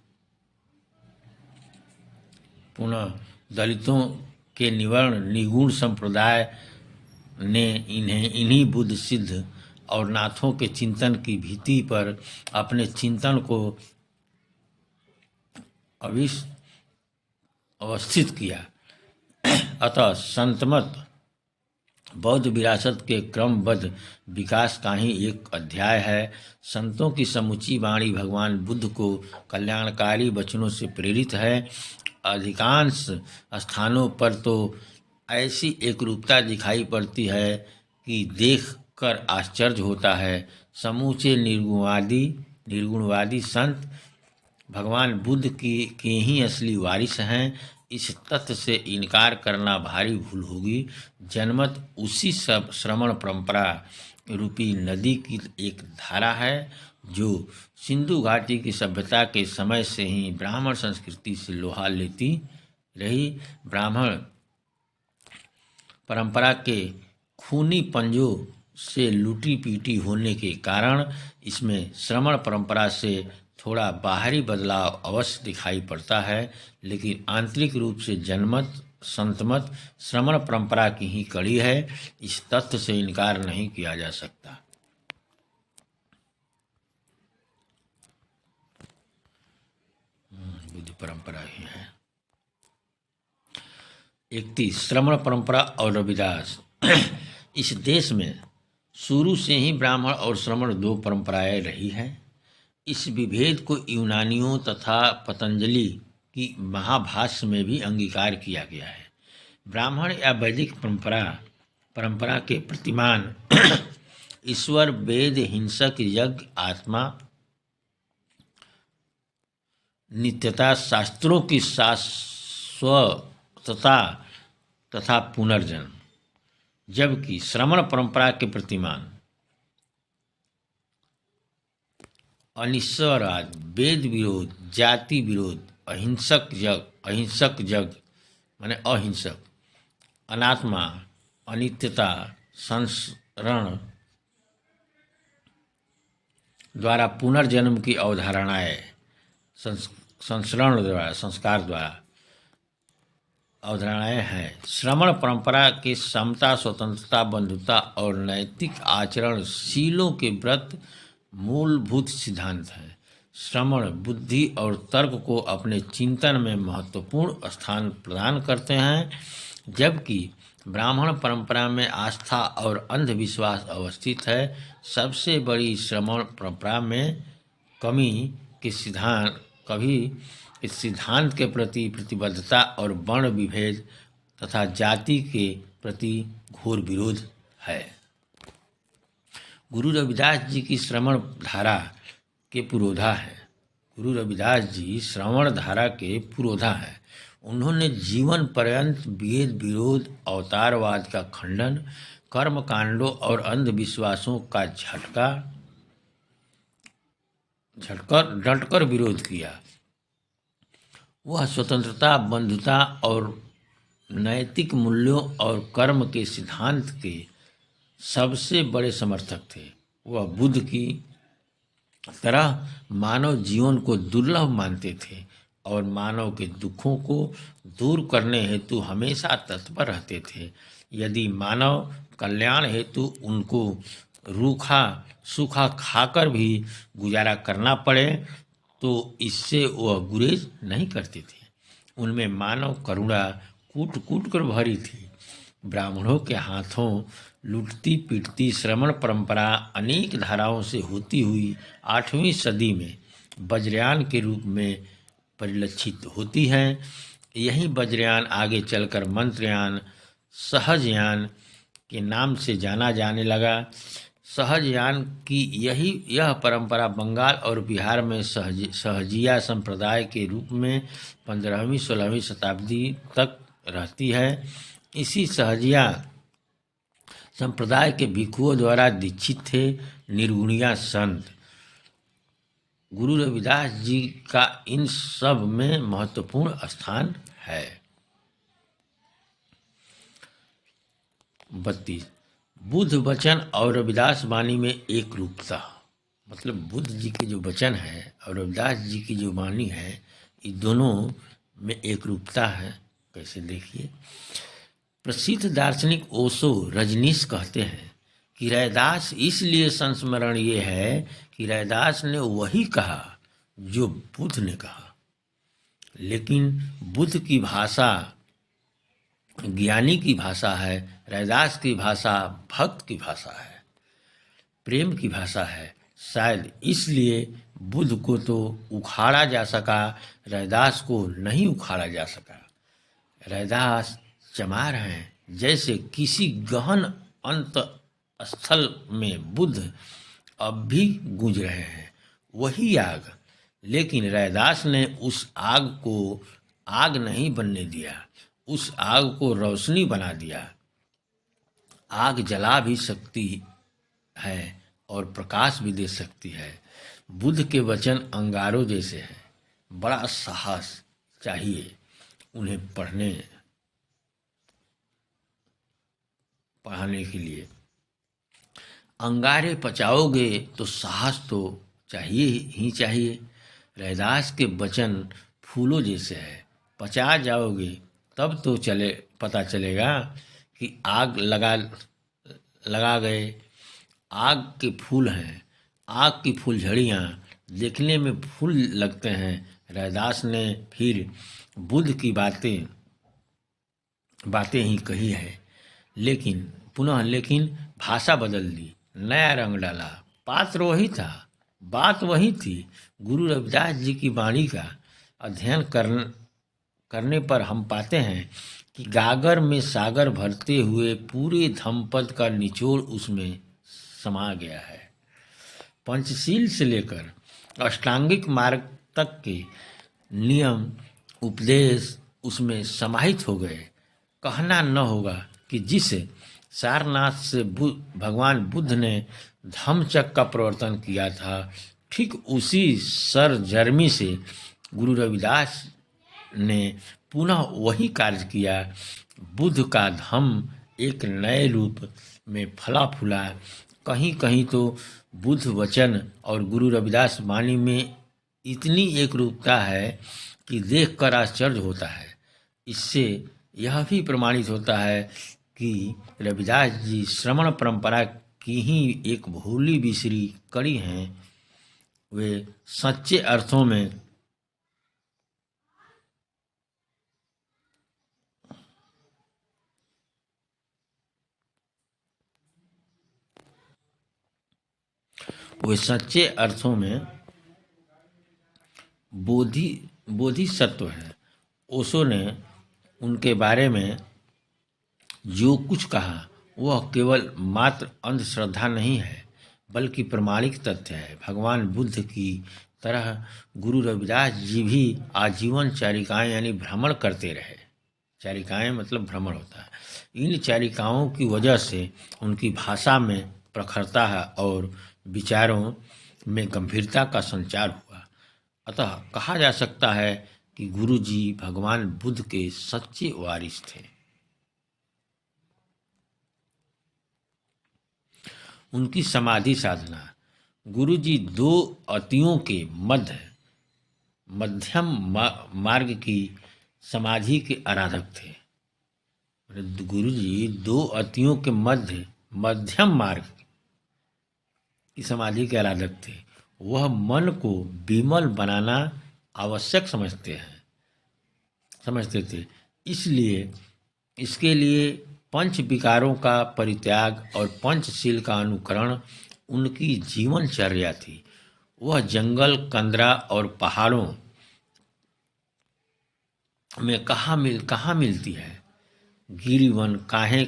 पुनः दलितों के निवर्ण निगुण संप्रदाय ने इन्हें इन्हीं बुद्ध सिद्ध और नाथों के चिंतन की भीति पर अपने चिंतन को अवस्थित किया। अतः संतमत बौद्ध विरासत के क्रमबद्ध विकास का ही एक अध्याय है। संतों की समूची वाणी भगवान बुद्ध को कल्याणकारी वचनों से प्रेरित है। अधिकांश स्थानों पर तो ऐसी एकरूपता दिखाई पड़ती है कि देखकर आश्चर्य होता है। समूचे निर्गुणवादी संत भगवान बुद्ध के ही असली वारिस हैं। इस तथ्य से इनकार करना भारी भूल होगी। जनमत उसी सब श्रमण परंपरा रूपी नदी की एक धारा है जो सिंधु घाटी की सभ्यता के समय से ही ब्राह्मण संस्कृति से लोहा लेती रही। ब्राह्मण परंपरा के खूनी पंजों से लूटी पीटी होने के कारण इसमें श्रमण परंपरा से थोड़ा बाहरी बदलाव अवश्य दिखाई पड़ता है, लेकिन आंतरिक रूप से जनमत संतमत श्रमण परंपरा की ही कड़ी है। इस तथ्य से इनकार नहीं किया जा सकता। बुद्ध परंपरा ही है। 31 श्रमण परंपरा और रविदास। इस देश में शुरू से ही ब्राह्मण और श्रमण दो परंपराएं रही हैं। इस विभेद को यूनानियों तथा पतंजलि की महाभाष्य में भी अंगीकार किया गया है। ब्राह्मण या वैदिक परंपरा के प्रतिमान ईश्वर, वेद, हिंसक यज्ञ, आत्मा, नित्यता, शास्त्रों की शाश्वतता तथा पुनर्जन्म, जबकि श्रमण परंपरा के प्रतिमान अनिश्वरवाद, वेद विरोध, जाति विरोध, अहिंसक जग माने अहिंसक, अनात्मा, अनित्यता, संसरण द्वारा पुनर्जन्म की अवधारणाएं, संसरण द्वारा संस्कार द्वारा अवधारणाएं हैं। श्रमण परंपरा के समता, स्वतंत्रता, बंधुता और नैतिक आचरण शीलों के व्रत मूलभूत सिद्धांत हैं। श्रमण बुद्धि और तर्क को अपने चिंतन में महत्वपूर्ण स्थान प्रदान करते हैं, जबकि ब्राह्मण परंपरा में आस्था और अंधविश्वास अवस्थित है। सबसे बड़ी श्रमण परंपरा में इस सिद्धांत के प्रति प्रतिबद्धता और वर्ण विभेद तथा जाति के प्रति घोर विरोध है। गुरु रविदास जी की श्रवण धारा के पुरोधा है। गुरु रविदास जी श्रवण धारा के पुरोधा हैं। उन्होंने जीवन पर्यंत वेद विरोध, अवतारवाद का खंडन, कर्म कांडों और अंधविश्वासों का डटकर विरोध किया। वह स्वतंत्रता, बंधुता और नैतिक मूल्यों और कर्म के सिद्धांत के सबसे बड़े समर्थक थे। वह बुद्ध की तरह मानव जीवन को दुर्लभ मानते थे और मानव के दुखों को दूर करने हेतु हमेशा तत्पर रहते थे। यदि मानव कल्याण हेतु उनको रूखा सूखा खाकर भी गुजारा करना पड़े तो इससे वह गुरेज नहीं करते थे। उनमें मानव करुणा कूट कूट कर भरी थी। ब्राह्मणों के हाथों लुटती पिटती श्रमण परंपरा अनेक धाराओं से होती हुई 8वीं सदी में वज्रयान के रूप में परिलक्षित होती है। यही वज्रयान आगे चलकर मंत्रयान, सहजयान के नाम से जाना जाने लगा। सहजयान की यह परंपरा बंगाल और बिहार में सहजिया संप्रदाय के रूप में 15वीं-16वीं शताब्दी तक रहती है। इसी सहजिया संप्रदाय के भिक्षुओं द्वारा दीक्षित थे निर्गुणिया संत। गुरु रविदास जी का इन सब में महत्वपूर्ण स्थान है। 32 बुद्ध वचन और रविदास वाणी में एक रूपता, मतलब बुद्ध जी के जो वचन है और रविदास जी की जो वाणी है, ये दोनों में एक रूपता है। कैसे, देखिए। प्रसिद्ध दार्शनिक ओशो रजनीश कहते हैं कि रैदास इसलिए संस्मरणीय है कि रैदास ने वही कहा जो बुद्ध ने कहा, लेकिन बुद्ध की भाषा ज्ञानी की भाषा है, रैदास की भाषा भक्त की भाषा है, प्रेम की भाषा है। शायद इसलिए बुद्ध को तो उखाड़ा जा सका, रैदास को नहीं उखाड़ा जा सका। रैदास चमार हैं, जैसे किसी गहन अंत स्थल में बुद्ध अब भी गूंज रहे हैं, वही आग। लेकिन रैदास ने उस आग को आग नहीं बनने दिया, उस आग को रोशनी बना दिया। आग जला भी सकती है और प्रकाश भी दे सकती है। बुद्ध के वचन अंगारों जैसे हैं। बड़ा साहस चाहिए उन्हें पढ़ाने के लिए। अंगारे पचाओगे तो साहस तो चाहिए ही चाहिए। रैदास के वचन फूलों जैसे है, पचा जाओगे तब तो पता चलेगा कि आग लगा गए। आग के फूल हैं, आग की फूलझड़ियाँ देखने में फूल लगते हैं। रैदास ने फिर बुद्ध की बातें ही कही है, लेकिन भाषा बदल दी, नया रंग डाला। पात्र वही था, बात वही थी। गुरु रविदास जी की वाणी का अध्ययन करने पर हम पाते हैं कि गागर में सागर भरते हुए पूरे धम्मपद का निचोड़ उसमें समा गया है। पंचशील से लेकर अष्टांगिक मार्ग तक के नियम उपदेश उसमें समाहित हो गए। कहना न होगा कि जिस सारनाथ से भगवान बुद्ध ने धम्मचक्र का प्रवर्तन किया था, ठीक उसी सरजर्मी से गुरु रविदास ने पुनः वही कार्य किया। बुद्ध का धम्म एक नए रूप में फला फूला। कहीं कहीं तो बुद्ध वचन और गुरु रविदास वाणी में इतनी एक रूपता है कि देखकर आश्चर्य होता है। इससे यह भी प्रमाणित होता है कि रविदास जी श्रवण परंपरा की ही एक भूली बिसरी कड़ी हैं। वे सच्चे अर्थों में बोधिसत्व है। ओशो ने उनके बारे में जो कुछ कहा वह केवल मात्र अंधश्रद्धा नहीं है, बल्कि प्रमाणिक तथ्य है। भगवान बुद्ध की तरह गुरु रविदास जी भी आजीवन चारिकाएं यानी भ्रमण करते रहे। चारिकाएं मतलब भ्रमण होता है। इन चारिकाओं की वजह से उनकी भाषा में प्रखरता है और विचारों में गंभीरता का संचार हुआ। अतः कहा जा सकता है कि गुरु जी भगवान बुद्ध के सच्चे वारिस थे। उनकी समाधि साधना। गुरु जी दो अतियों के मध्यम मार्ग की समाधि के आराधक थे। गुरु जी दो अतियों के मध्यम मार्ग की समाधि के आराधक थे। वह मन को विमल बनाना आवश्यक समझते थे। इसलिए इसके लिए पंच विकारों का परित्याग और पंचशील का अनुकरण उनकी जीवनचर्या थी। वह जंगल, कंदरा और पहाड़ों में कहाँ मिलती है। गिरिवन काहे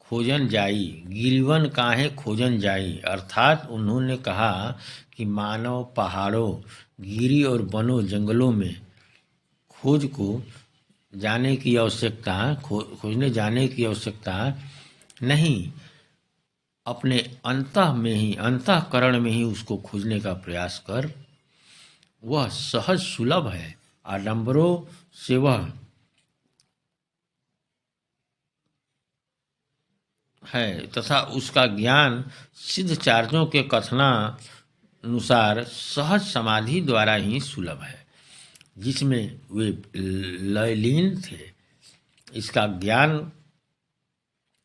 खोजन जाई, गिरिवन काहे खोजन जाई। अर्थात उन्होंने कहा कि मानव पहाड़ों, गिरी और वनों, जंगलों में खोजने जाने की आवश्यकता नहीं, अपने अंतःकरण में ही उसको खोजने का प्रयास कर। वह सहज सुलभ है, आडंबरों से वह है तथा उसका ज्ञान सिद्धाचार्यों के कथनानुसार सहज समाधि द्वारा ही सुलभ है। जिसमें वे लयलीन थे। इसका ज्ञान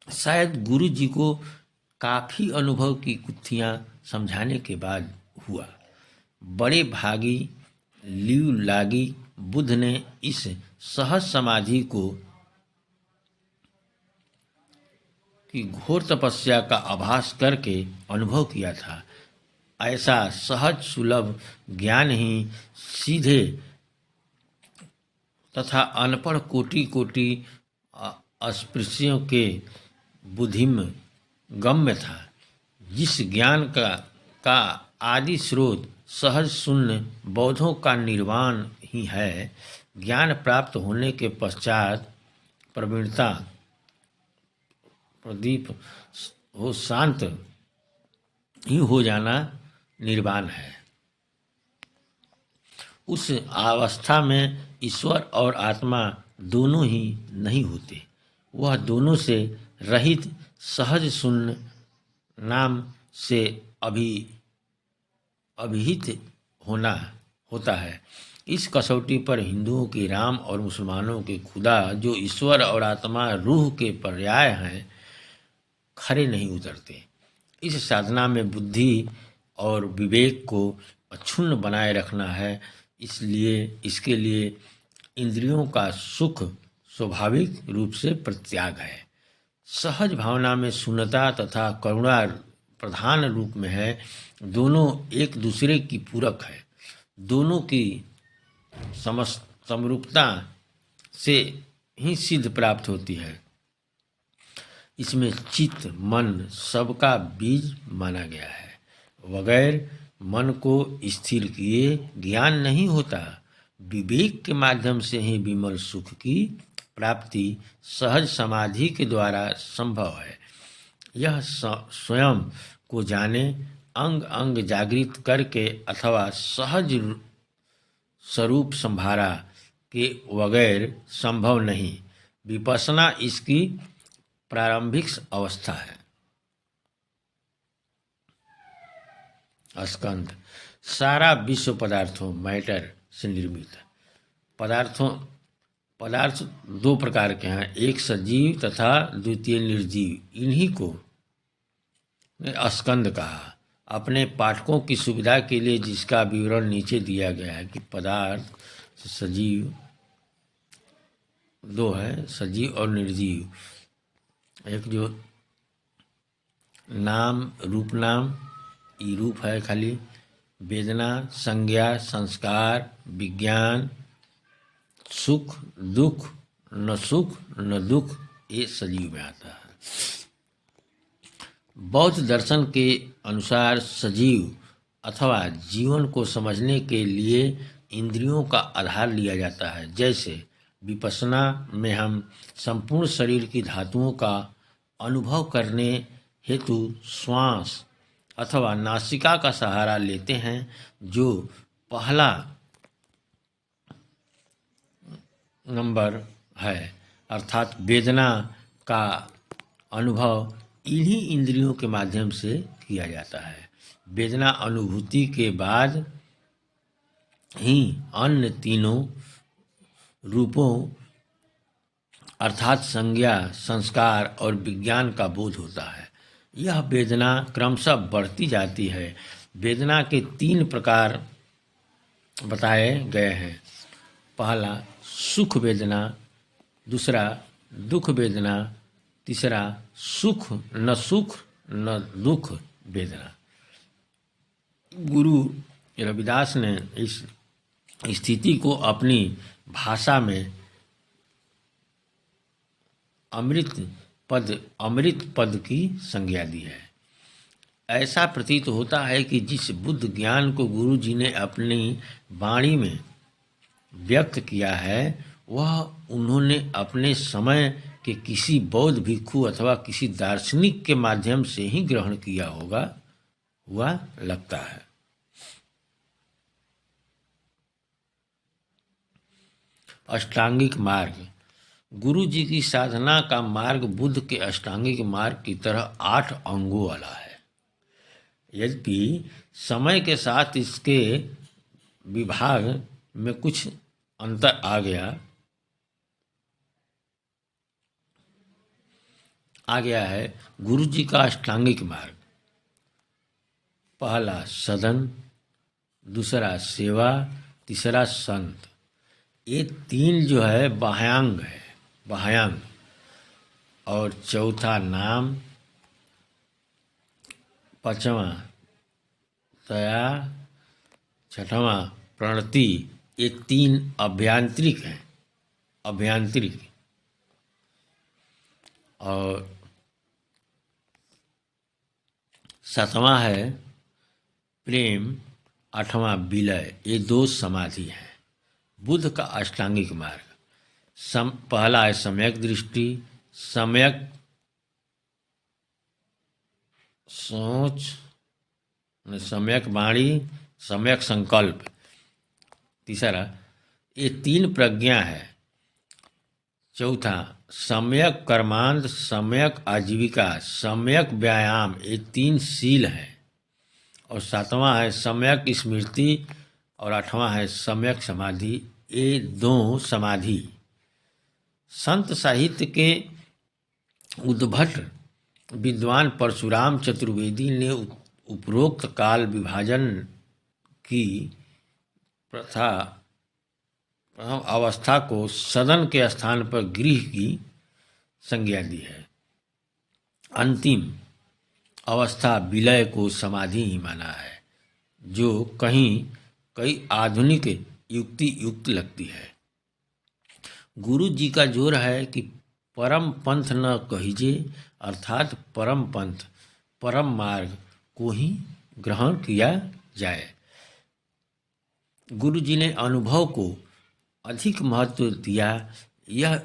शायद गुरु जी को काफ़ी अनुभव की गुत्थियाँ समझाने के बाद हुआ। बड़े भागी लीव लागी बुद्ध ने इस सहज समाधि को की घोर तपस्या का आभास करके अनुभव किया था। ऐसा सहज सुलभ ज्ञान ही सीधे तथा अनपढ़ कोटि कोटि अस्पृश्यों के बुद्धिम गम्य था। जिस ज्ञान का आदि स्रोत सहज शून्य बौद्धों का निर्वाण ही है। ज्ञान प्राप्त होने के पश्चात प्रवीणता प्रदीप हो शांत ही हो जाना निर्वाण है। उस अवस्था में ईश्वर और आत्मा दोनों ही नहीं होते। वह दोनों से रहित सहज शून्य नाम से अभिहित होता है। इस कसौटी पर हिंदुओं की राम और मुसलमानों के खुदा, जो ईश्वर और आत्मा रूह के पर्याय हैं, खरे नहीं उतरते। इस साधना में बुद्धि और विवेक को अक्षुण्ण बनाए रखना है। इसके लिए इंद्रियों का सुख स्वाभाविक रूप से परित्याग है। सहज भावना में शून्यता तथा करुणा प्रधान रूप में है। दोनों एक दूसरे की पूरक है। दोनों की समरूपता से ही सिद्ध प्राप्त होती है। इसमें चित्त मन सबका बीज माना गया है। बगैर मन को स्थिर किए ज्ञान नहीं होता। विवेक के माध्यम से ही विमल सुख की प्राप्ति सहज समाधि के द्वारा संभव है। यह स्वयं को जाने, अंग अंग जागृत करके अथवा सहज स्वरूप संभारा के बगैर संभव नहीं। विपश्यना इसकी प्रारंभिक अवस्था है। स्कंद सारा विश्व पदार्थों मैटर से निर्मित है। पदार्थ दो प्रकार के हैं, एक सजीव तथा द्वितीय निर्जीव। इन्हीं को स्कंद कहा। अपने पाठकों की सुविधा के लिए जिसका विवरण नीचे दिया गया है कि पदार्थ सजीव दो है, सजीव और निर्जीव। एक जो नाम रूप नाम ई रूप है खाली, वेदना संज्ञा संस्कार विज्ञान, सुख दुख न दुख, ये सजीव में आता है। बौद्ध दर्शन के अनुसार सजीव अथवा जीवन को समझने के लिए इंद्रियों का आधार लिया जाता है। जैसे विपश्यना में हम संपूर्ण शरीर की धातुओं का अनुभव करने हेतु श्वास अथवा नासिका का सहारा लेते हैं, जो पहला नंबर है। अर्थात वेदना का अनुभव इन्हीं इंद्रियों के माध्यम से किया जाता है। वेदना अनुभूति के बाद ही अन्य तीनों रूपों अर्थात संज्ञा संस्कार और विज्ञान का बोध होता है। यह वेदना क्रमशः बढ़ती जाती है। वेदना के 3 प्रकार बताए गए हैं। पहला सुख वेदना, दूसरा दुख वेदना, तीसरा सुख न दुख वेदना। गुरु रविदास ने इस स्थिति को अपनी भाषा में अमृत पद की संज्ञा दी है। ऐसा प्रतीत होता है कि जिस बुद्ध ज्ञान को गुरु जी ने अपनी वाणी में व्यक्त किया है, वह उन्होंने अपने समय के किसी बौद्ध भिक्षु अथवा किसी दार्शनिक के माध्यम से ही ग्रहण किया हुआ लगता है। अष्टांगिक मार्ग। गुरु जी की साधना का मार्ग बुद्ध के अष्टांगिक मार्ग की तरह 8 अंगों वाला है। यद्यपि समय के साथ इसके विभाग में कुछ अंतर आ गया है गुरु जी का अष्टांगिक मार्ग। पहला सदन, दूसरा सेवा, तीसरा संत। ये तीन जो है बाह्यांग है, बाह्यांग। और चौथा नाम, पांचवा दया, छठवां प्रणति। ये तीन अभ्यांतरिक हैं, अभ्यांतरिक। और सातवां है प्रेम, आठवां विलय। ये 2 समाधि हैं। बुद्ध का अष्टांगिक मार्ग पहला है सम्यक दृष्टि, सम्यक सोच, सम्यक वाणी, सम्यक संकल्प। तीसरा ये 3 प्रज्ञा है। चौथा सम्यक कर्मांत, सम्यक आजीविका, सम्यक व्यायाम। ये 3 शील हैं। और सातवां है सम्यक स्मृति और आठवां है सम्यक समाधि। ये 2 समाधि संत साहित्य के उद्भट विद्वान परशुराम चतुर्वेदी ने उपरोक्त काल विभाजन की प्रथा प्रथम अवस्था को सदन के स्थान पर गृह की संज्ञा दी है। अंतिम अवस्था विलय को समाधि ही माना है, जो कई आधुनिक युक्ति युक्त लगती है। गुरु जी का जोर है कि परम पंथ न कहिजे, अर्थात परम पंथ, परम मार्ग को ही ग्रहण किया जाए। गुरु जी ने अनुभव को अधिक महत्व दिया। यह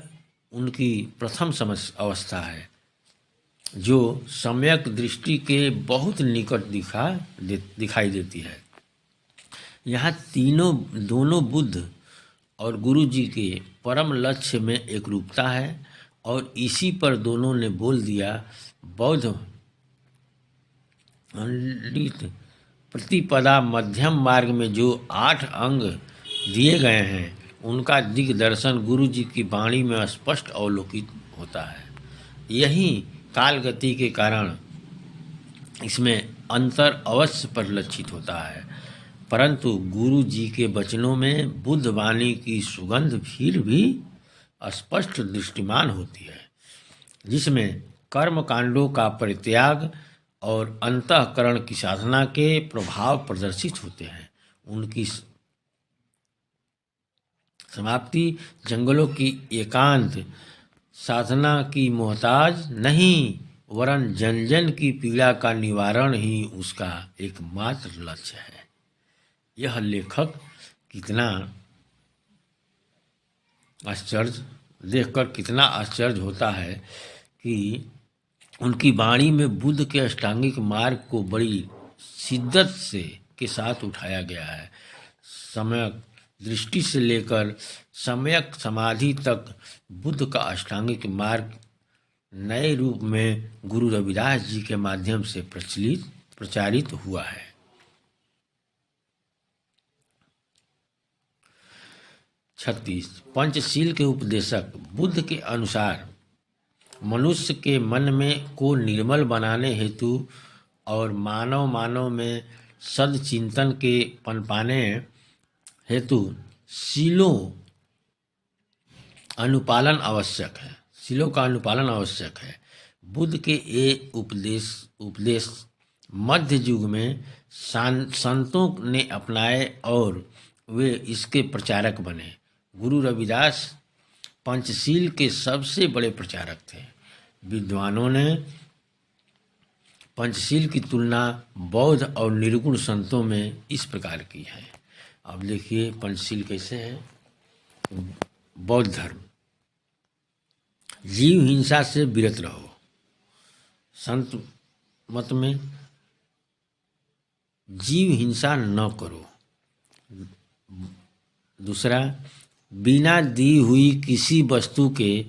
उनकी प्रथम अवस्था है, जो सम्यक दृष्टि के बहुत निकट दिखाई देती है। यहाँ दोनों बुद्ध और गुरु जी के परम लक्ष्य में एक रूपता है। और इसी पर दोनों ने बोल दिया, बौद्ध पंडित प्रतिपदा मध्यम मार्ग में जो 8 अंग दिए गए हैं, उनका दिग्दर्शन गुरु जी की वाणी में स्पष्ट अवलोकित होता है। यही काल गति के कारण इसमें अंतर अवश्य परिलक्षित होता है, परंतु गुरु जी के वचनों में बुद्ध वाणी की सुगंध फिर भी स्पष्ट दृष्टिमान होती है, जिसमें कर्म कांडों का परित्याग और अंतःकरण की साधना के प्रभाव प्रदर्शित होते हैं। उनकी समाप्ति जंगलों की एकांत साधना की मोहताज नहीं, वरन जन जन की पीड़ा का निवारण ही उसका एकमात्र लक्ष्य है। यह लेखक कितना कितना आश्चर्य होता है कि उनकी वाणी में बुद्ध के अष्टांगिक मार्ग को बड़ी शिद्दत के साथ उठाया गया है। सम्यक दृष्टि से लेकर सम्यक समाधि तक बुद्ध का अष्टांगिक मार्ग नए रूप में गुरु रविदास जी के माध्यम से प्रचारित हुआ है। 36 पंचशील के उपदेशक बुद्ध के अनुसार मनुष्य के मन में को निर्मल बनाने हेतु और मानव में सदचिंतन के पनपाने हेतु शीलों अनुपालन आवश्यक है। शीलों का अनुपालन आवश्यक है। बुद्ध के ये उपदेश मध्य युग में संतों ने अपनाए और वे इसके प्रचारक बने। गुरु रविदास पंचशील के सबसे बड़े प्रचारक थे। विद्वानों ने पंचशील की तुलना बौद्ध और निर्गुण संतों में इस प्रकार की है। अब देखिए पंचशील कैसे है। बौद्ध धर्म, जीव हिंसा से विरत रहो। संत मत में जीव हिंसा न करो। दूसरा, बिना दी हुई किसी वस्तु के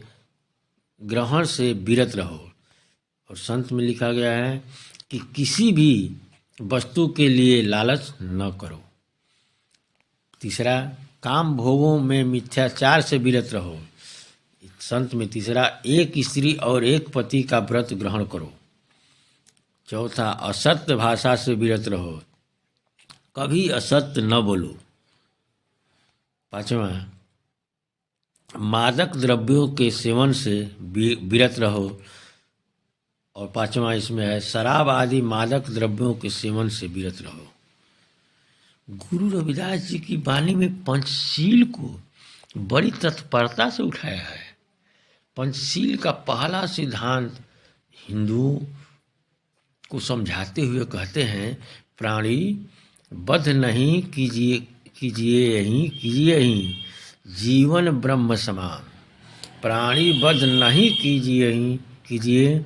ग्रहण से विरत रहो। और संत में लिखा गया है कि किसी भी वस्तु के लिए लालच न करो। तीसरा, काम भोगों में मिथ्याचार से विरत रहो। संत में तीसरा, एक स्त्री और एक पति का व्रत ग्रहण करो। चौथा, असत्य भाषा से विरत रहो, कभी असत्य न बोलो। पांचवा, मादक द्रव्यों के सेवन से विरत रहो। और पांचवा इसमें है, शराब आदि मादक द्रव्यों के सेवन से विरत रहो। गुरु रविदास जी की वाणी में पंचशील को बड़ी तत्परता से उठाया है। पंचशील का पहला सिद्धांत हिंदुओं को समझाते हुए कहते हैं, प्राणी बध नहीं कीजिए, कीजिए ही जीवन ब्रह्म समान। प्राणी बध नहीं कीजिए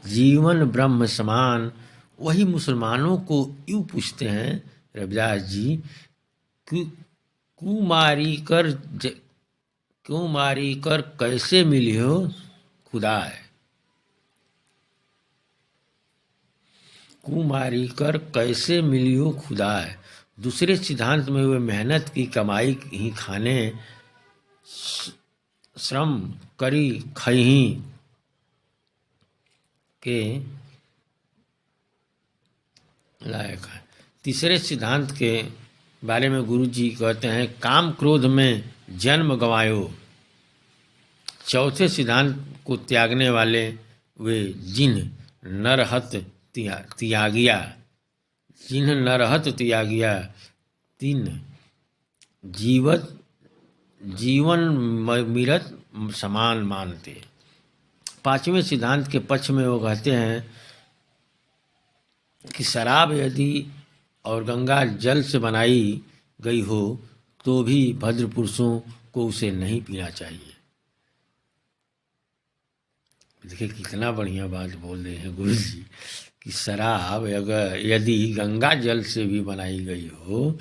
जीवन ब्रह्म समान। वही मुसलमानों को यूँ पूछते हैं रविदास जी, क्यों मारी कर कैसे मिली हो खुदाए। कुमारी कर कैसे मिली हो खुदाए। दूसरे सिद्धांत में वे मेहनत की कमाई ही खाने, श्रम करी खही के लायक है। तीसरे सिद्धांत के बारे में गुरु जी कहते हैं, काम क्रोध में जन्म गंवायो। चौथे सिद्धांत को त्यागने वाले वे जिन्ह नरहत त्यागिया, जिन्ह नरहत त्यागिया, तीन जीवन मिरत समान मानते। पांचवें सिद्धांत के पक्ष में वो कहते हैं कि शराब यदि और गंगा जल से बनाई गई हो तो भी भद्र पुरुषों को उसे नहीं पीना चाहिए। देखिए कितना बढ़िया बात बोल रहे हैं गुरु जी कि शराब अगर यदि गंगा जल से भी बनाई गई हो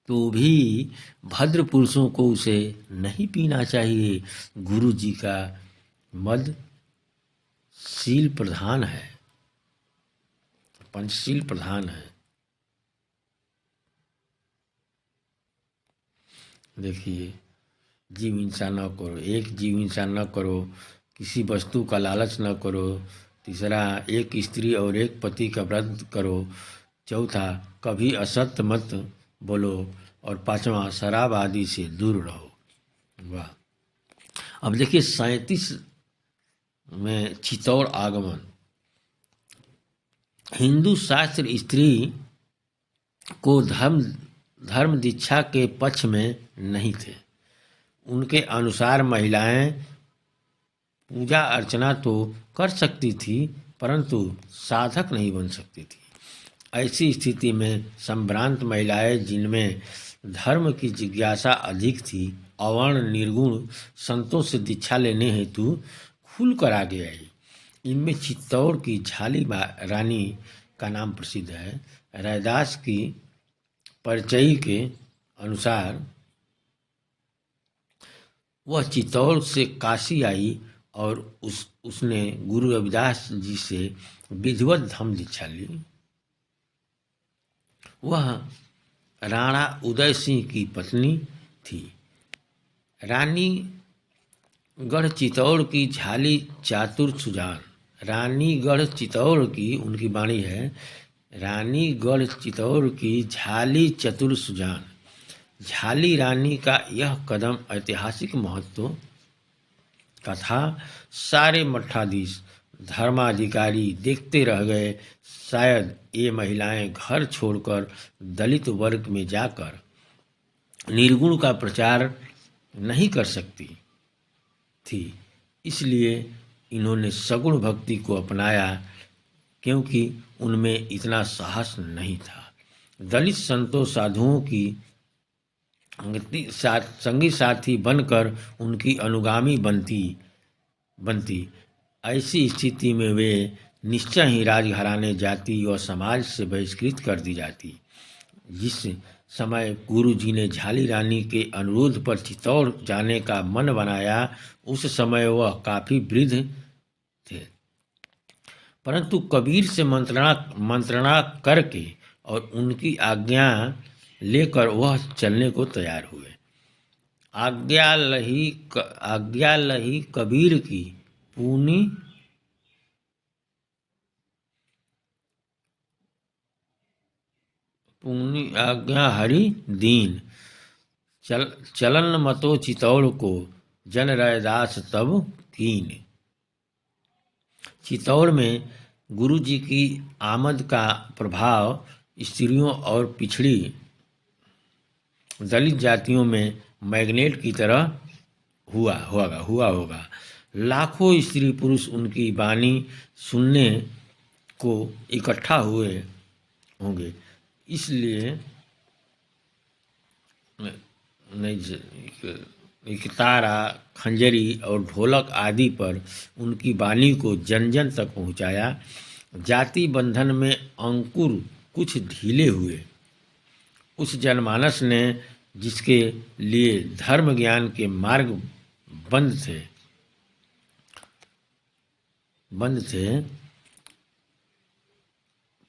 तो भी भद्र पुरुषों को उसे नहीं पीना चाहिए। गुरु जी का मद शील प्रधान है, पंचशील प्रधान है। देखिए, जीव हिंसा न करो, एक जीव हिंसा न करो, किसी वस्तु का लालच न करो। तीसरा, एक स्त्री और एक पति का व्रत करो। चौथा, कभी असत्य मत बोलो। और पांचवा, शराब आदि से दूर रहो। वाह। अब देखिए 37 में चित्तौड़ आगमन। हिंदू शास्त्र स्त्री को धर्म दीक्षा के पक्ष में नहीं थे। उनके अनुसार महिलाएं पूजा अर्चना तो कर सकती थी परंतु साधक नहीं बन सकती थी। ऐसी स्थिति में संभ्रांत महिलाएं जिनमें धर्म की जिज्ञासा अधिक थी, अवर्ण निर्गुण संतों से दीक्षा लेने हेतु खुलकर आगे आई। इनमें चित्तौड़ की झाली रानी का नाम प्रसिद्ध है। रैदास की परिचय के अनुसार वह चित्तौड़ से काशी आई और उसने गुरु रविदास जी से विधिवत धम्म दीक्षा ली। वह राणा उदय सिंह की पत्नी थी। रानी गढ़ चित्तौड़ की झाली चातुर सुजान। रानीगढ़ चित्तौड़ की उनकी वाणी है, रानीगढ़ चित्तौड़ की झाली चतुर सुजान। झाली रानी का यह कदम ऐतिहासिक महत्व का था। सारे मठाधीश धर्माधिकारी देखते रह गए। शायद ये महिलाएं घर छोड़कर दलित वर्ग में जाकर निर्गुण का प्रचार नहीं कर सकती थी, इसलिए इन्होंने सगुण भक्ति को अपनाया क्योंकि उनमें इतना साहस नहीं था। दलित संतों साधुओं की संगी साथी बनकर उनकी अनुगामी बनती। ऐसी स्थिति में वे निश्चय ही राजघराने जाति और समाज से बहिष्कृत कर दी जाती। जिस समय गुरु जी ने झाली रानी के अनुरोध पर चित्तौड़ जाने का मन बनाया उस समय वह काफ़ी वृद्ध थे, परंतु कबीर से मंत्रणा करके और उनकी आज्ञा लेकर वह चलने को तैयार हुए। आज्ञा लही कबीर की पूनी आज्ञा हरि दीन। चलन मतो चितौड़ को जन रैदास तब कीन। चितौड़ में गुरु जी की आमद का प्रभाव स्त्रियों और पिछड़ी दलित जातियों में मैग्नेट की तरह हुआ होगा। लाखों स्त्री पुरुष उनकी वाणी सुनने को इकट्ठा हुए होंगे। इसलिए तारा, खंजरी और ढोलक आदि पर उनकी वाणी को जन जन तक पहुँचाया। जाति बंधन में अंकुर कुछ ढीले हुए। उस जनमानस ने जिसके लिए धर्म ज्ञान के मार्ग बंद थे,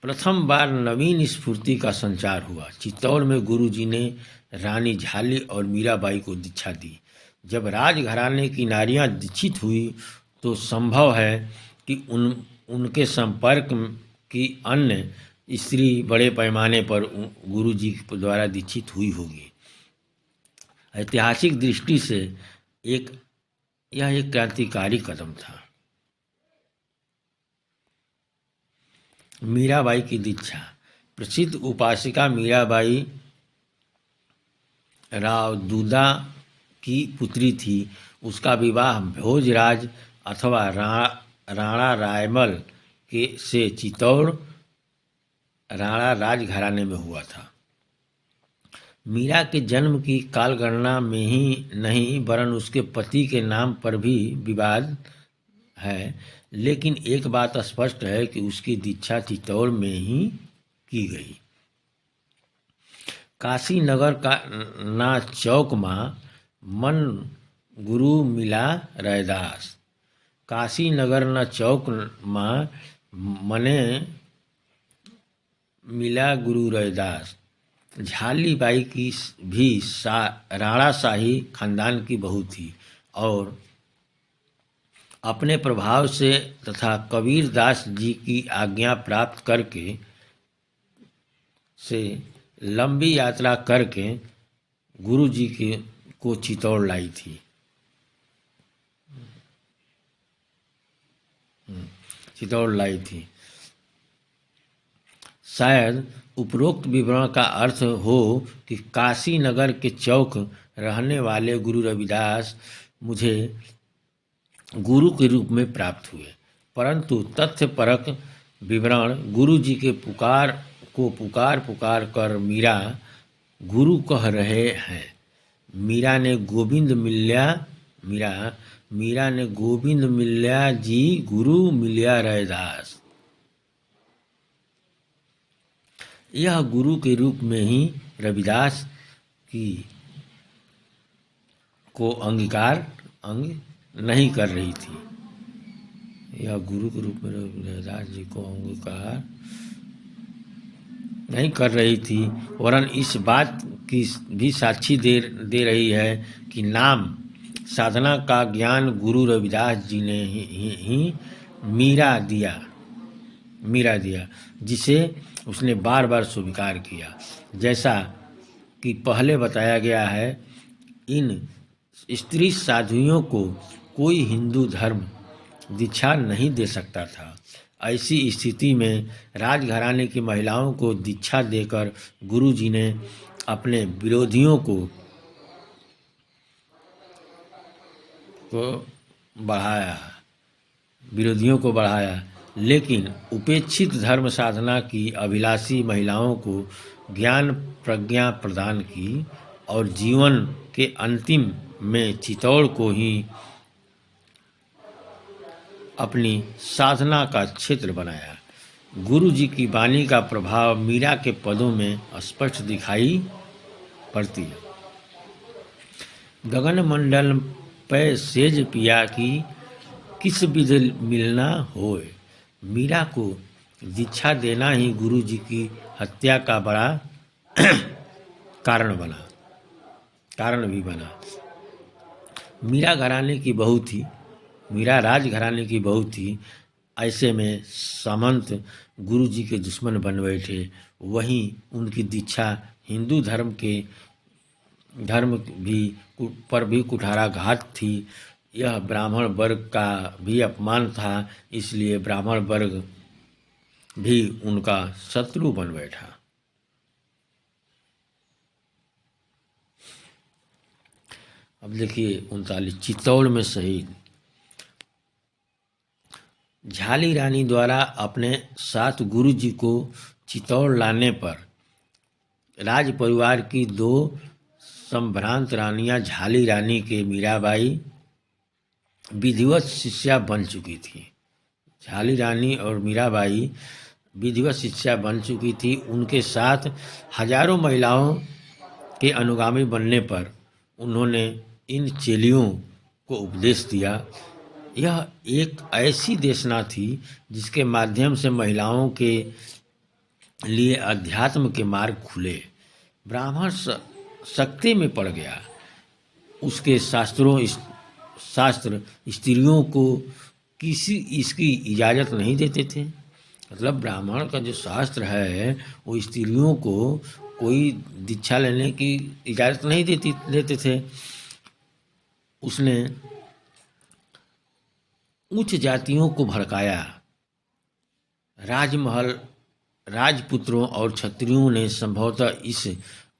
प्रथम बार नवीन स्फूर्ति का संचार हुआ। चित्तौड़ में गुरु जी ने रानी झाली और मीराबाई को दीक्षा दी। जब राजघराने की नारियां दीक्षित हुई तो संभव है कि उनके संपर्क की अन्य स्त्री बड़े पैमाने पर गुरु जी द्वारा दीक्षित हुई होगी। ऐतिहासिक दृष्टि से यह एक क्रांतिकारी कदम था। मीराबाई की दीक्षा। प्रसिद्ध उपासिका मीराबाई राव दूदा की पुत्री थी। उसका विवाह भोजराज अथवा राणा रायमल से चित्तौड़ राणा राजघराने में हुआ था। मीरा के जन्म की कालगणना में ही नहीं वरन उसके पति के नाम पर भी विवाद है, लेकिन एक बात स्पष्ट है कि उसकी दीक्षा चित्तौड़ में ही की गई। काशी नगर का ना चौक माँ मन गुरु मिला रैदास। काशी नगर न चौक माँ मने मिला गुरु रैदास। झाली बाई की भी राणा शाही खानदान की बहू थी और अपने प्रभाव से तथा कबीर दास जी की आज्ञा प्राप्त करके से लंबी यात्रा करके गुरु जी को चित्तौड़ लाई थी। शायद उपरोक्त विवरण का अर्थ हो कि काशी नगर के चौक रहने वाले गुरु रविदास मुझे गुरु के रूप में प्राप्त हुए, परंतु तथ्यपरक विवरण गुरु जी के पुकार कर मीरा गुरु कह रहे हैं। मीरा ने गोविंद मिल्या जी गुरु मिल्या रैदास। यह गुरु के रूप में ही रविदास को अंगीकार नहीं कर रही थी। यह गुरु के रूप में रविदास जी को अंगीकार नहीं कर रही थी वरन इस बात की भी साक्षी दे रही है कि नाम साधना का ज्ञान गुरु रविदास जी ने ही मीरा दिया, जिसे उसने बार बार स्वीकार किया। जैसा कि पहले बताया गया है, इन स्त्री साधुओं को कोई हिंदू धर्म दीक्षा नहीं दे सकता था। ऐसी स्थिति में राजघराने की महिलाओं को दीक्षा देकर गुरु जी ने अपने विरोधियों को बढ़ाया, लेकिन उपेक्षित धर्म साधना की अभिलाषी महिलाओं को ज्ञान प्रज्ञा प्रदान की और जीवन के अंतिम में चित्तौड़ को ही अपनी साधना का क्षेत्र बनाया। गुरु जी की वाणी का प्रभाव मीरा के पदों में स्पष्ट दिखाई पड़ती है। गगन मंडल पे सेज पिया की किस विधि मिलना होए। मीरा को दीक्षा देना ही गुरु जी की हत्या का बड़ा कारण भी बना। मीरा घराने की बहू थी, मीरा राज घराने की बहू थी। ऐसे में सामंत गुरु जी के दुश्मन बन बैठे। वहीं उनकी दीक्षा हिंदू धर्म भी पर भी कुठाराघात थी। यह ब्राह्मण वर्ग का भी अपमान था, इसलिए ब्राह्मण वर्ग भी उनका शत्रु बन बैठा। अब देखिए 39 चित्तौड़ में शहीद। झाली रानी द्वारा अपने साथ गुरु जी को चित्तौड़ लाने पर राज परिवार की दो संभ्रांत रानियां झाली रानी के मीराबाई विधिवत शिष्या बन चुकी थी। झाली रानी और मीराबाई विधिवत शिष्या बन चुकी थी। उनके साथ हजारों महिलाओं के अनुगामी बनने पर उन्होंने इन चेलियों को उपदेश दिया। यह एक ऐसी देशना थी जिसके माध्यम से महिलाओं के लिए अध्यात्म के मार्ग खुले। ब्राह्मण शक्ति में पड़ गया। उसके शास्त्र स्त्रियों को किसी इसकी इजाज़त नहीं देते थे। मतलब ब्राह्मण का जो शास्त्र है वो स्त्रियों को कोई दीक्षा लेने की इजाज़त नहीं देते थे। उसने उच्च जातियों को भड़काया। राजमहल राजपुत्रों और क्षत्रियों ने संभवतः इस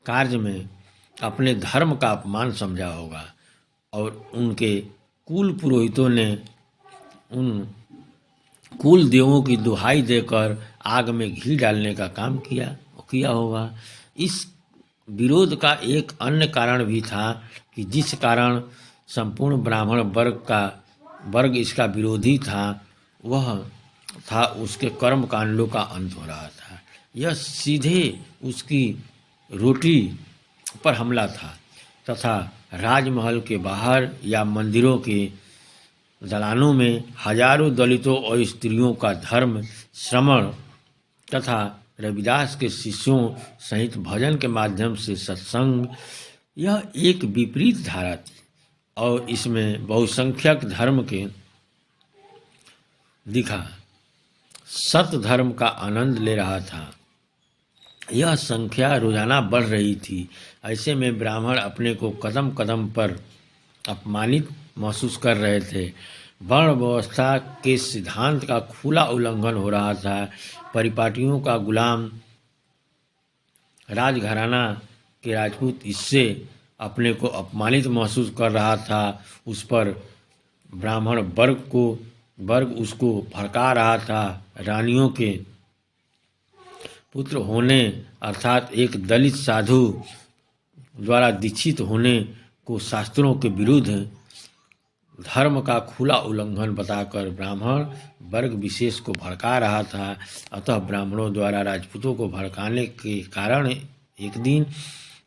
कार्य में अपने धर्म का अपमान समझा होगा और उनके कुल पुरोहितों ने उन कुल देवों की दुहाई देकर आग में घी डालने का काम किया होगा। इस विरोध का एक अन्य कारण भी था कि जिस कारण संपूर्ण ब्राह्मण वर्ग इसका विरोधी था, वह था उसके कर्म कांडों का अंत हो रहा था। यह सीधे उसकी रोटी पर हमला था तथा राजमहल के बाहर या मंदिरों के दलानों में हजारों दलितों और स्त्रियों का धर्म श्रवण तथा रविदास के शिष्यों सहित भजन के माध्यम से सत्संग, यह एक विपरीत धारा थी और इसमें बहुसंख्यक धर्म के दिखा सत धर्म का आनंद ले रहा था। यह संख्या रोजाना बढ़ रही थी। ऐसे में ब्राह्मण अपने को कदम कदम पर अपमानित महसूस कर रहे थे। वर्ण व्यवस्था के सिद्धांत का खुला उल्लंघन हो रहा था। परिपाटियों का गुलाम राजघराना के राजपूत इससे अपने को अपमानित महसूस कर रहा था। उस पर ब्राह्मण वर्ग उसको भड़का रहा था। रानियों के पुत्र होने अर्थात एक दलित साधु द्वारा दीक्षित होने को शास्त्रों के विरुद्ध धर्म का खुला उल्लंघन बताकर ब्राह्मण वर्ग विशेष को भड़का रहा था। अतः ब्राह्मणों द्वारा राजपूतों को भड़काने के कारण एक दिन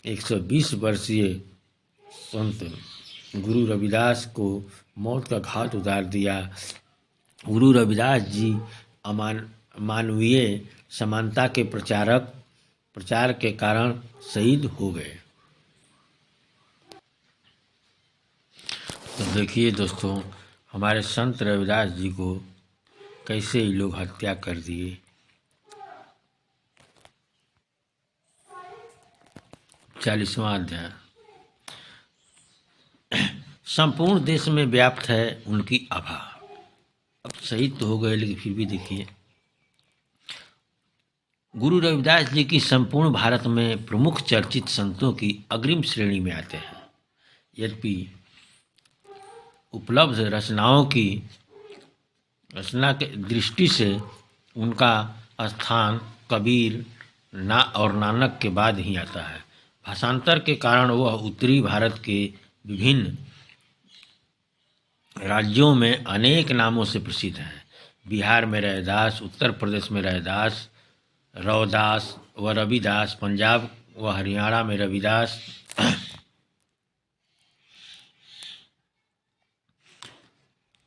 120 वर्षीय संत गुरु रविदास को मौत का घाट उतार दिया। गुरु रविदास जी मानवीय समानता के प्रचार के कारण शहीद हो गए। तो देखिए दोस्तों, हमारे संत रविदास जी को कैसे ये लोग हत्या कर दिए। 40वां अध्याय। संपूर्ण देश में व्याप्त है उनकी आभा। अब शहीद तो हो गए लेकिन फिर भी देखिए, गुरु रविदास जी की संपूर्ण भारत में प्रमुख चर्चित संतों की अग्रिम श्रेणी में आते हैं। यद्यपि उपलब्ध रचना के दृष्टि से उनका स्थान कबीर और नानक के बाद ही आता है। भाषांतर के कारण वह उत्तरी भारत के विभिन्न राज्यों में अनेक नामों से प्रसिद्ध हैं। बिहार में रैदास, उत्तर प्रदेश में रैदास, रौदास व रविदास, पंजाब व हरियाणा में रविदास,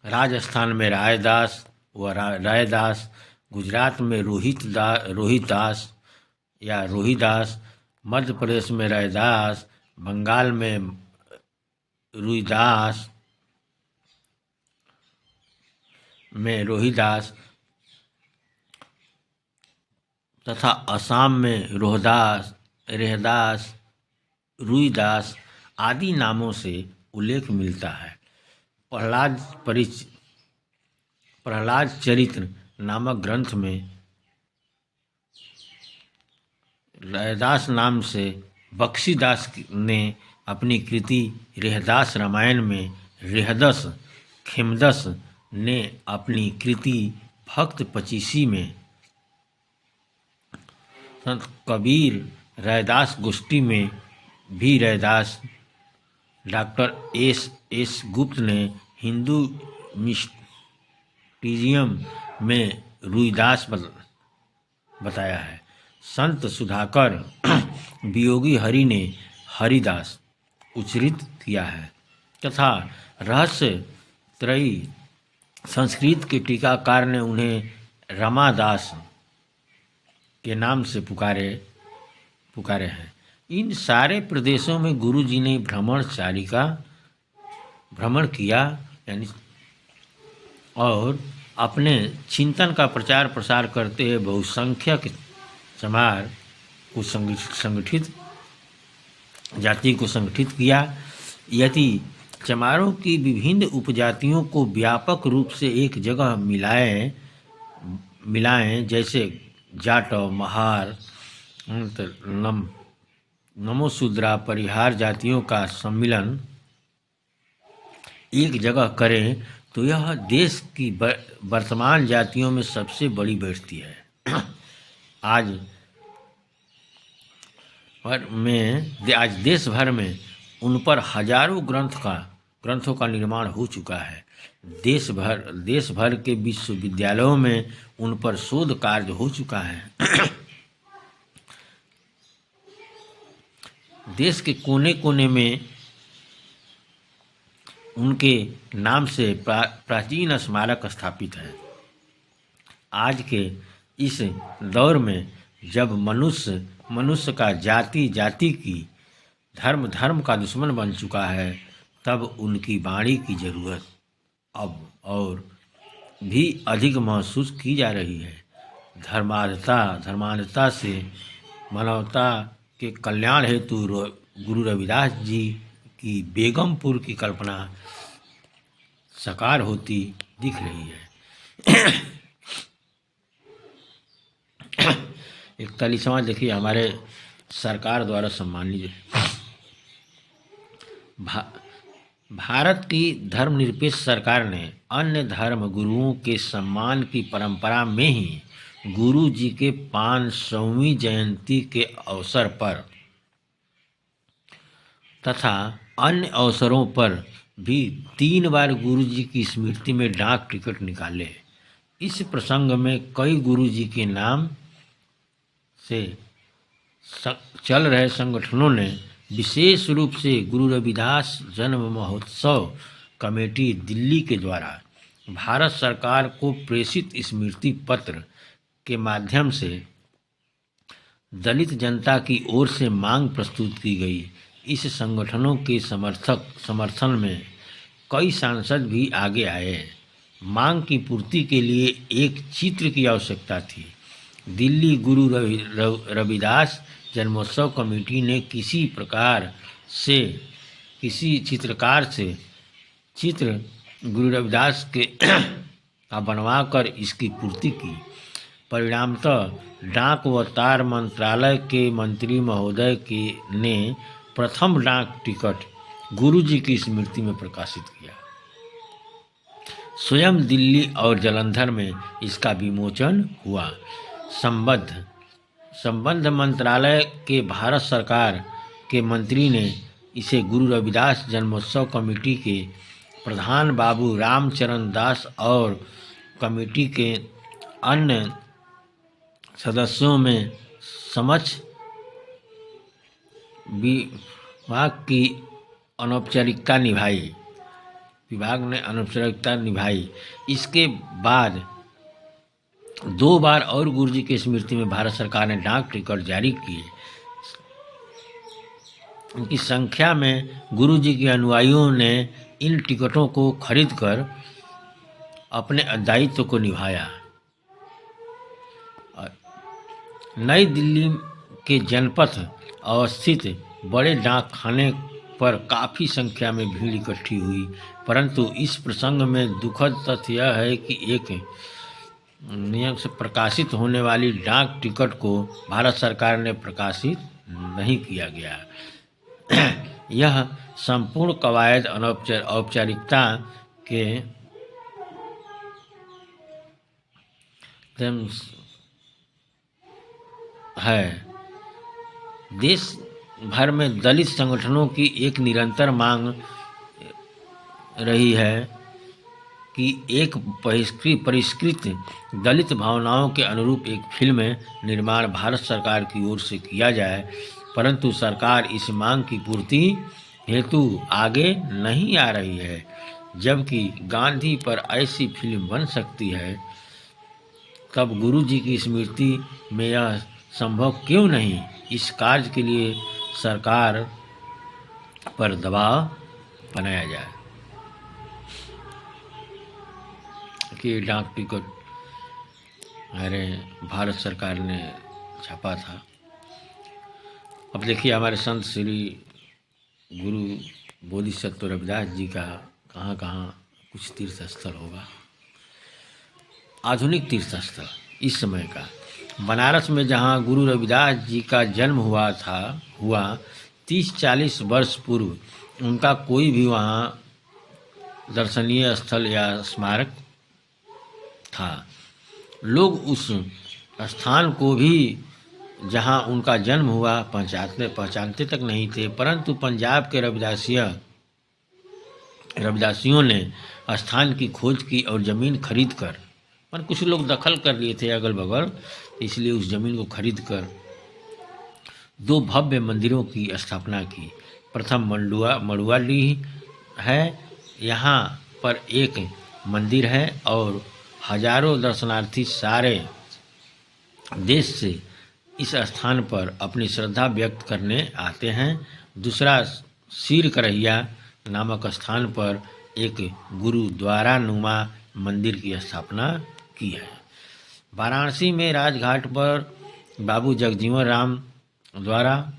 राजस्थान में रायदास व रायदास, गुजरात में रोहिदास या रोहिदास, मध्य प्रदेश में रैदास, बंगाल में रुइदास, में रोहिदास तथा असम में रोहदास, रेहदास, रुईदास आदि नामों से उल्लेख मिलता है। प्रहलाद चरित्र नामक ग्रंथ में रैदास नाम से बख्शीदास ने अपनी कृति रेहदास रामायण में, रेहदस खेमदस ने अपनी कृति भक्त पचीसी में, संत कबीर रैदास गोष्ठी में भी रैदास, डॉक्टर एस गुप्त ने हिंदू मिस्टिजियम में रुईदास बताया है। संत सुधाकर वियोगी हरि ने हरिदास उच्चरित किया है तथा रहस्य त्रयी संस्कृत के टीकाकार ने उन्हें रमादास के नाम से पुकारे हैं। इन सारे प्रदेशों में गुरु जी ने भ्रमण किया यानी और अपने चिंतन का प्रचार प्रसार करते हुए बहुसंख्यक चमार को जाति को संगठित किया। यदि चमारों की विभिन्न उपजातियों को व्यापक रूप से एक जगह मिलाएं जैसे जाटव, महार, नमोशूद्रा, परिहार जातियों का सम्मिलन एक जगह करें तो यह देश की वर्तमान जातियों में सबसे बड़ी बैठती है। आज देश भर में उन पर हजारों ग्रंथों का निर्माण हो चुका है। देश भर के विश्वविद्यालयों में उन पर शोध कार्य हो चुका है। देश के कोने कोने में उनके नाम से प्राचीन स्मारक स्थापित है। आज के इस दौर में जब मनुष्य का जाति की धर्म का दुश्मन बन चुका है, तब उनकी वाणी की जरूरत अब और भी अधिक महसूस की जा रही है। धर्मांधता से मानवता के कल्याण हेतु गुरु रविदास जी की बेगमपुर की कल्पना साकार होती दिख रही है। 41वां देखिए हमारे सरकार द्वारा सम्मानित भारत की धर्मनिरपेक्ष सरकार ने अन्य धर्म गुरुओं के सम्मान की परंपरा में ही गुरु जी के 500वीं जयंती के अवसर पर तथा अन्य अवसरों पर भी 3 बार गुरु जी की स्मृति में डाक टिकट निकाले। इस प्रसंग में कई गुरु जी के नाम से चल रहे संगठनों ने विशेष रूप से गुरु रविदास जन्म महोत्सव कमेटी दिल्ली के द्वारा भारत सरकार को प्रेषित स्मृति पत्र के माध्यम से दलित जनता की ओर से मांग प्रस्तुत की गई। इस संगठनों के समर्थन में कई सांसद भी आगे आए। मांग की पूर्ति के लिए एक चित्र की आवश्यकता थी। दिल्ली गुरु रविदास जन्मोत्सव कमेटी ने किसी चित्रकार से चित्र गुरु रविदास के का बनवाकर इसकी पूर्ति की। परिणामतः डाक व तार मंत्रालय के मंत्री महोदय ने प्रथम डाक टिकट गुरु जी की स्मृति में प्रकाशित किया। स्वयं दिल्ली और जालंधर में इसका विमोचन हुआ। संबंध मंत्रालय के भारत सरकार के मंत्री ने इसे गुरु रविदास जन्मोत्सव कमेटी के प्रधान बाबू रामचरण दास और कमेटी के अन्य सदस्यों में समक्ष विभाग ने अनौपचारिकता निभाई। इसके बाद 2 बार और गुरु जी की स्मृति में भारत सरकार ने डाक टिकट जारी किए। उनकी संख्या में गुरु जी के अनुयायियों ने इन टिकटों को खरीदकर अपने दायित्व को निभाया। नई दिल्ली के जनपथ अवस्थित बड़े डाक खाने पर काफ़ी संख्या में भीड़ इकट्ठी हुई, परंतु इस प्रसंग में दुखद तथ्य यह है कि एक नियम से प्रकाशित होने वाली डाक टिकट को भारत सरकार ने प्रकाशित नहीं किया गया। यह संपूर्ण कवायद औपचारिकता के है। देश भर में दलित संगठनों की एक निरंतर मांग रही है कि एक परिष्कृत दलित भावनाओं के अनुरूप एक फिल्म निर्माण भारत सरकार की ओर से किया जाए, परंतु सरकार इस मांग की पूर्ति हेतु आगे नहीं आ रही है। जबकि गांधी पर ऐसी फिल्म बन सकती है, तब गुरु जी की स्मृति में यह संभव क्यों नहीं? इस कार्य के लिए सरकार पर दबाव बनाया जाए कि डाक टिकट हमारे भारत सरकार ने छापा था। अब देखिए हमारे संत श्री गुरु बोधिसत्व रविदास जी का कहाँ कहाँ कुछ तीर्थ स्थल होगा। आधुनिक तीर्थ स्थल इस समय का बनारस में जहाँ गुरु रविदास जी का जन्म हुआ 30-40 वर्ष पूर्व उनका कोई भी वहाँ दर्शनीय स्थल या स्मारक था। लोग उस स्थान को भी जहाँ उनका जन्म हुआ पहचानते तक नहीं थे, परंतु पंजाब के रविदासियों ने स्थान की खोज की और ज़मीन खरीद कर, पर कुछ लोग दखल कर लिए थे अगल बगल, इसलिए उस ज़मीन को खरीद कर 2 भव्य मंदिरों की स्थापना की। प्रथम मड़ुआडीह है, यहाँ पर एक मंदिर है और हजारों दर्शनार्थी सारे देश से इस स्थान पर अपनी श्रद्धा व्यक्त करने आते हैं। दूसरा सिर करहिया नामक स्थान पर एक गुरुद्वारा नुमा मंदिर की स्थापना की है। वाराणसी में राजघाट पर बाबू जगजीवन राम द्वारा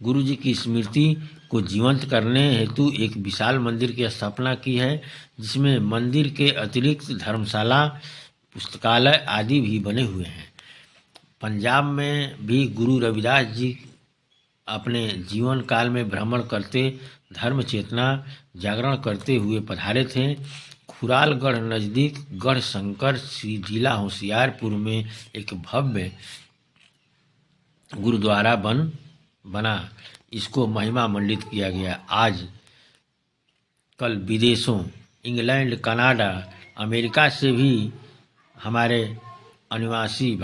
गुरु जी की स्मृति को जीवंत करने हेतु एक विशाल मंदिर की स्थापना की है, जिसमें मंदिर के अतिरिक्त धर्मशाला, पुस्तकालय आदि भी बने हुए हैं। पंजाब में भी गुरु रविदास जी अपने जीवन काल में भ्रमण करते धर्म चेतना जागरण करते हुए पधारे थे। खुरालगढ़ नज़दीक गढ़ शंकर जिला होशियारपुर में एक भव्य गुरुद्वारा बना, इसको महिमा मंडित किया गया। आज कल विदेशों इंग्लैंड, कनाडा, अमेरिका से भी हमारे अनिवासी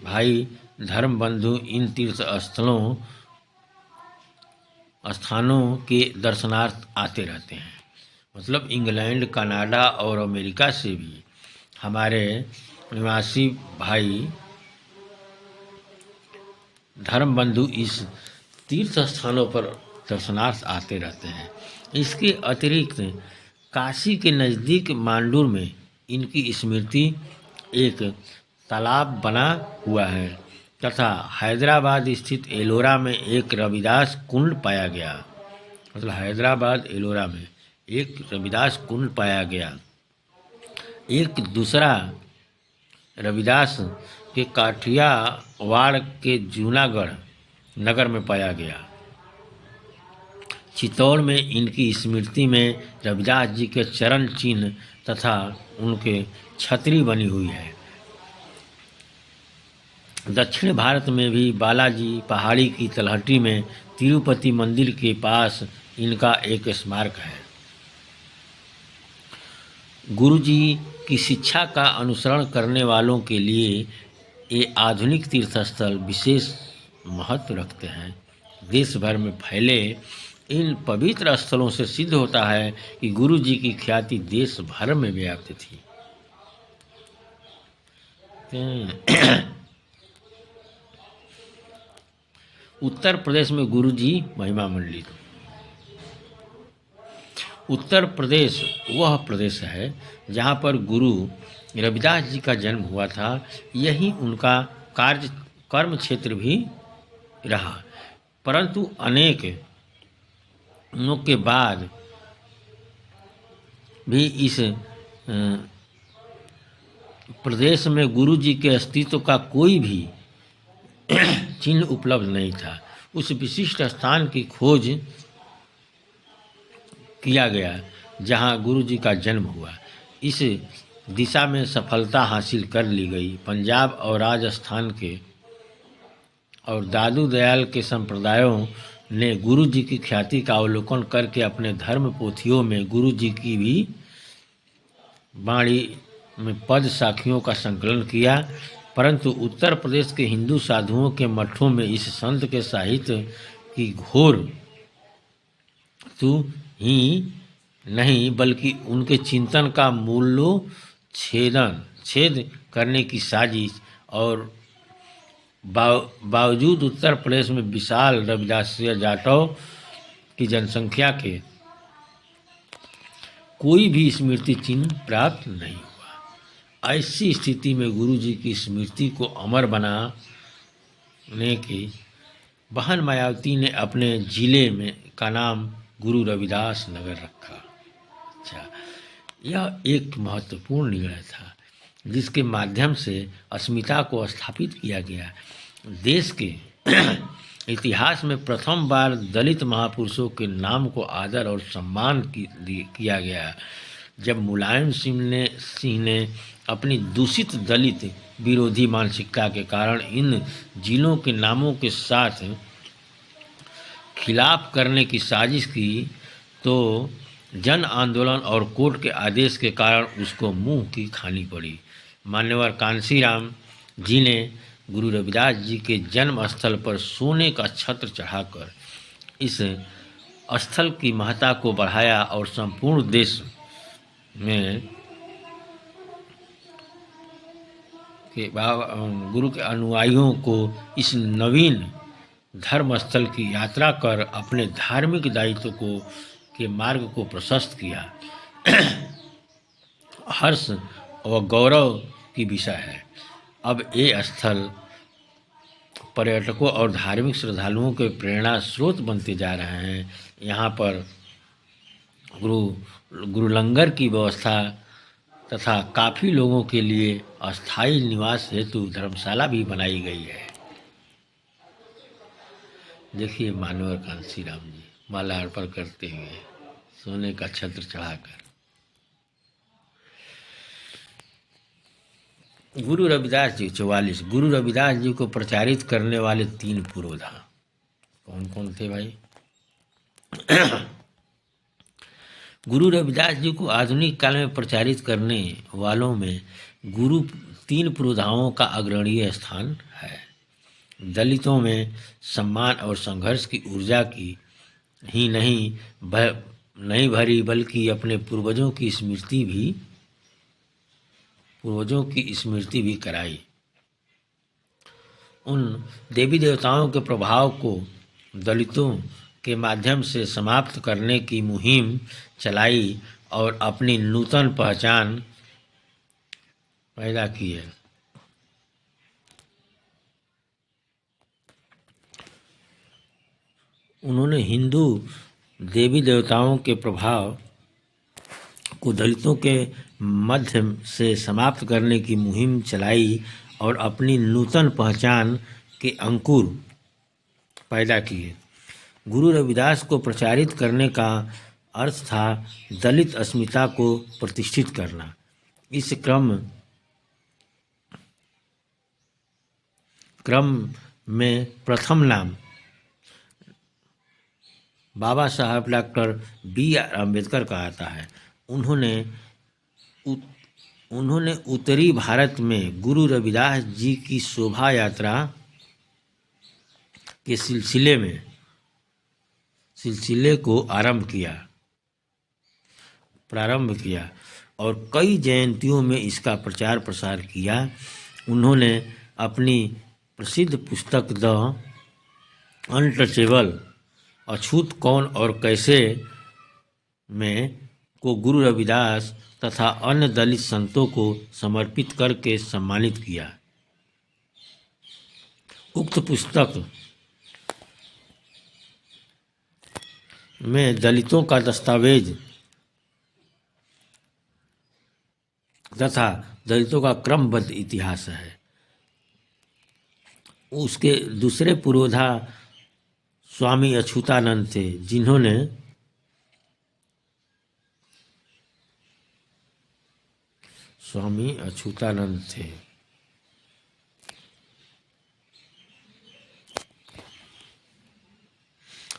भाई धर्म बंधु इन तीर्थ स्थानों के दर्शनार्थ आते रहते हैं। मतलब इंग्लैंड, कनाडा और अमेरिका से भी हमारे निवासी भाई धर्म बंधु इस तीर्थ स्थानों पर दर्शनार्थ आते रहते हैं। इसके अतिरिक्त काशी के नज़दीक मांडूर में इनकी स्मृति एक तालाब बना हुआ है तथा हैदराबाद स्थित एलोरा में एक रविदास कुंड पाया गया। मतलब हैदराबाद एलोरा में एक रविदास कुंड पाया गया। एक दूसरा रविदास के काठियावाड़ के जूनागढ़ नगर में पाया गया। चित्तौड़ में इनकी स्मृति में रविदास जी के चरण चिन्ह तथा उनके छतरी बनी हुई है। दक्षिण भारत में भी बालाजी पहाड़ी की तलहटी में तिरुपति मंदिर के पास इनका एक स्मारक है। गुरुजी की शिक्षा का अनुसरण करने वालों के लिए ये आधुनिक तीर्थस्थल विशेष महत्व रखते हैं। देश भर में फैले इन पवित्र स्थलों से सिद्ध होता है कि गुरु जी की ख्याति देश भर में व्याप्त थी। उत्तर प्रदेश में गुरुजी महिमा मंडित। उत्तर प्रदेश वह प्रदेश है जहाँ पर गुरु रविदास जी का जन्म हुआ था। यही उनका कर्म क्षेत्र भी रहा, परंतु अनेक दिनों के बाद भी इस प्रदेश में गुरु जी के अस्तित्व का कोई भी चिन्ह उपलब्ध नहीं था। उस विशिष्ट स्थान की खोज किया गया जहां गुरु जी का जन्म हुआ। इस दिशा में सफलता हासिल कर ली गई। पंजाब और राजस्थान के और दादू दयाल के संप्रदायों ने गुरु जी की ख्याति का अवलोकन करके अपने धर्म पोथियों में गुरु जी की भी वाणी में पद साखियों का संकलन किया, परंतु उत्तर प्रदेश के हिंदू साधुओं के मठों में इस संत के साहित्य की घोर तू ही नहीं बल्कि उनके चिंतन का छेद करने की साजिश और बावजूद उत्तर प्रदेश में विशाल रविदासीय जाटों की जनसंख्या के कोई भी स्मृति चिन्ह प्राप्त नहीं हुआ। ऐसी स्थिति में गुरु जी की स्मृति को अमर बनाने की बहन मायावती ने अपने जिले में का नाम गुरु रविदास नगर रखा। अच्छा, यह एक महत्वपूर्ण निर्णय था जिसके माध्यम से अस्मिता को स्थापित किया गया। देश के इतिहास में प्रथम बार दलित महापुरुषों के नाम को आदर और सम्मान किया गया जब मुलायम सिंह ने अपनी दूषित दलित विरोधी मानसिकता के कारण इन जिलों के नामों के साथ खिलाफ करने की साजिश की तो जन आंदोलन और कोर्ट के आदेश के कारण उसको मुंह की खानी पड़ी। मान्यवर कांशीराम जी ने गुरु रविदास जी के जन्म स्थल पर सोने का छत्र चढ़ाकर इस स्थल की महत्ता को बढ़ाया और संपूर्ण देश में गुरु के अनुयायियों को इस नवीन धर्म स्थल की यात्रा कर अपने धार्मिक दायित्व के मार्ग को प्रशस्त किया। हर्ष और गौरव की विषय है। अब ये स्थल पर्यटकों और धार्मिक श्रद्धालुओं के प्रेरणा स्रोत बनते जा रहे हैं। यहाँ पर गुरु लंगर की व्यवस्था तथा काफ़ी लोगों के लिए अस्थायी निवास हेतु धर्मशाला भी बनाई गई है। देखिए मान्यवर कांशीराम जी माला अर्पण करते हुए सोने का छत्र चढ़ाकर। गुरु रविदास जी 44। गुरु रविदास जी को प्रचारित करने वाले 3 पुरोधा कौन कौन थे भाई? गुरु रविदास जी को आधुनिक काल में प्रचारित करने वालों में 3 पुरोधाओं का अग्रणीय स्थान है। दलितों में सम्मान और संघर्ष की ऊर्जा की ही नहीं भरी बल्कि अपने पूर्वजों की स्मृति भी कराई। उन देवी देवताओं के प्रभाव को दलितों के माध्यम से समाप्त करने की मुहिम चलाई और अपनी नूतन पहचान पैदा की है। उन्होंने हिंदू देवी देवताओं के प्रभाव को दलितों के मध्य से समाप्त करने की मुहिम चलाई और अपनी नूतन पहचान के अंकुर पैदा किए। गुरु रविदास को प्रचारित करने का अर्थ था दलित अस्मिता को प्रतिष्ठित करना। इस क्रम में प्रथम नाम बाबा साहब डॉक्टर B.R. अम्बेडकर का आता है। उन्होंने उत्तरी भारत में गुरु रविदास जी की शोभा यात्रा के सिलसिले को प्रारंभ किया और कई जयंतियों में इसका प्रचार प्रसार किया। उन्होंने अपनी प्रसिद्ध पुस्तक द अनटचेबल अछूत कौन और कैसे में को गुरु रविदास तथा अन्य दलित संतों को समर्पित करके सम्मानित किया। उक्त पुस्तक में दलितों का दस्तावेज तथा दलितों का क्रमबद्ध इतिहास है। उसके दूसरे पुरोधा स्वामी अछूतानंद थे,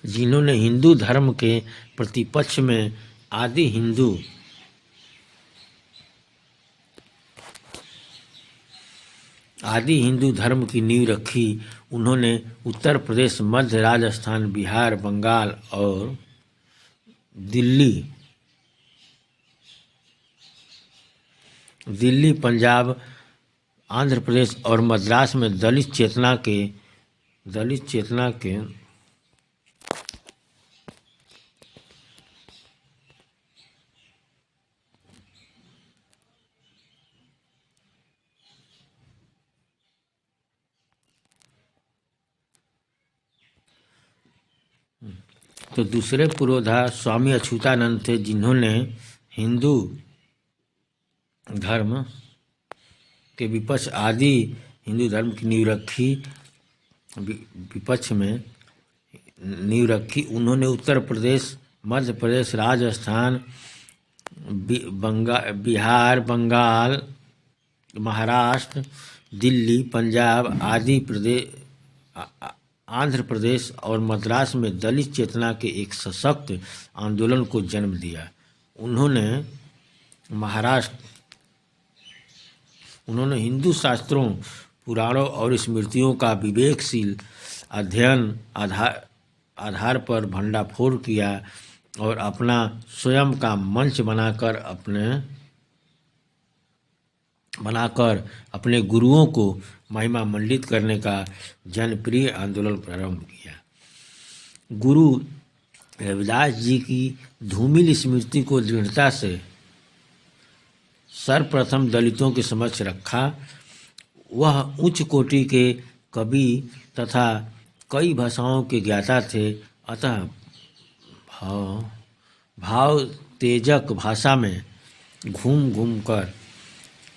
जिन्होंने हिंदू धर्म के प्रतिपक्ष में आदि हिंदू धर्म की नींव रखी। उन्होंने उत्तर प्रदेश, मध्य राजस्थान, बिहार, बंगाल और दिल्ली, पंजाब, आंध्र प्रदेश और मद्रास में दलित चेतना के तो दूसरे पुरोधा स्वामी अछूतानंद थे, जिन्होंने हिंदू धर्म के विपक्ष आदि हिंदू धर्म की नींव रखी। उन्होंने उत्तर प्रदेश, मध्य प्रदेश, राजस्थान, बिहार, बंगाल, महाराष्ट्र, दिल्ली, पंजाब आदि आंध्र प्रदेश और मद्रास में दलित चेतना के एक सशक्त आंदोलन को जन्म दिया। उन्होंने हिंदू शास्त्रों, पुराणों और स्मृतियों का विवेकशील अध्ययन आधार पर भंडाफोड़ किया और अपना स्वयं का मंच बनाकर अपने गुरुओं को महिमा मंडित करने का जनप्रिय आंदोलन प्रारंभ किया। गुरु रविदास जी की धूमिल स्मृति को दृढ़ता से सर्वप्रथम दलितों के समक्ष रखा। वह उच्च कोटि के कवि तथा कई भाषाओं के ज्ञाता थे, अतः भाव तेजक भाषा में घूम कर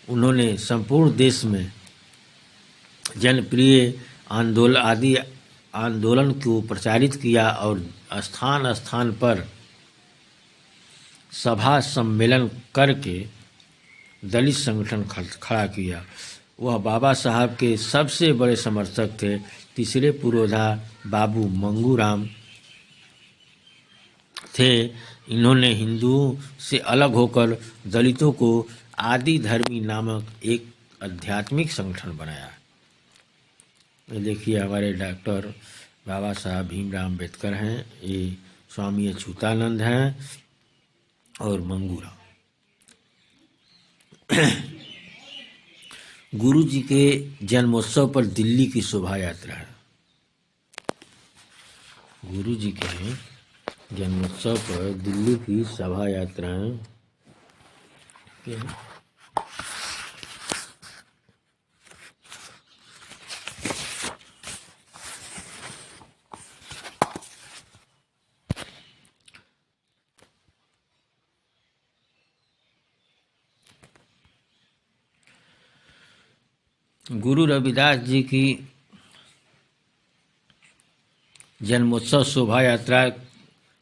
उन्होंने संपूर्ण देश में जनप्रिय आंदोलन को प्रचारित किया और स्थान स्थान पर सभा सम्मेलन करके दलित संगठन खड़ा किया। वह बाबा साहब के सबसे बड़े समर्थक थे। तीसरे पुरोधा बाबू मंगूराम थे। इन्होंने हिंदुओं से अलग होकर दलितों को आदि धर्मी नामक एक आध्यात्मिक संगठन बनाया। ये देखिए, हमारे डॉक्टर बाबा साहब भीमराव अम्बेडकर हैं, ये स्वामी अछूतानंद हैं और मंगूराम। गुरु जी के जन्मोत्सव पर दिल्ली की शोभा यात्रा है। गुरु जी के जन्मोत्सव पर दिल्ली की शोभा यात्राएं गुरु रविदास जी की जन्मोत्सव शोभा यात्रा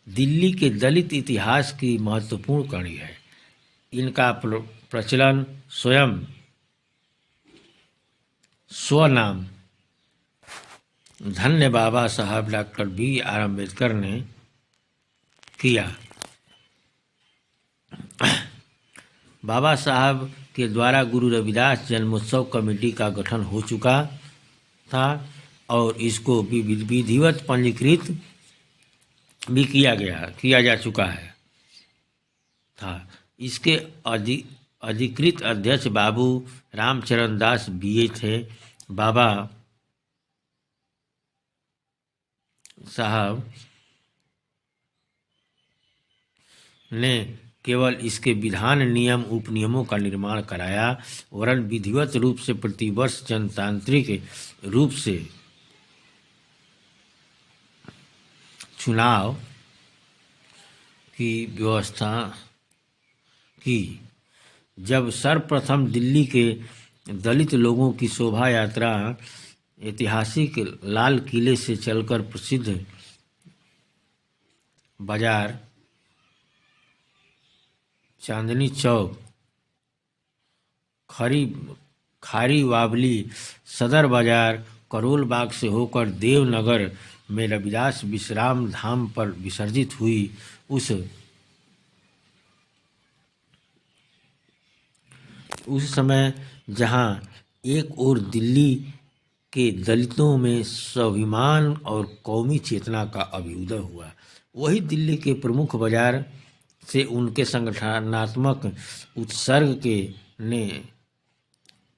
दिल्ली के दलित इतिहास की महत्वपूर्ण कड़ी है। इनका प्रचलन स्वनाम धन्य बाबा साहब डॉक्टर B.R. अम्बेडकर ने किया। बाबा साहब के द्वारा गुरु रविदास जन्मोत्सव कमेटी का गठन हो चुका था और इसको विधिवत पंजीकृत भी किया जा चुका है था। इसके अधिकृत अध्यक्ष बाबू रामचरण दास BA थे। बाबा साहब ने केवल इसके विधान नियम उपनियमों का निर्माण कराया, वरन विधिवत रूप से प्रतिवर्ष जनतांत्रिक रूप से चुनाव की व्यवस्था की। जब सर्वप्रथम दिल्ली के दलित लोगों की शोभा यात्रा ऐतिहासिक लाल किले से चलकर प्रसिद्ध बाजार चांदनी चौक, खारी बावली, सदर बाजार, करोल बाग से होकर देवनगर में रविदास विश्राम धाम पर विसर्जित हुई, उस समय जहां एक ओर दिल्ली के दलितों में स्वाभिमान और कौमी चेतना का अभ्युदय हुआ, वही दिल्ली के प्रमुख बाजार से उनके संगठनात्मक उत्सर्ग के ने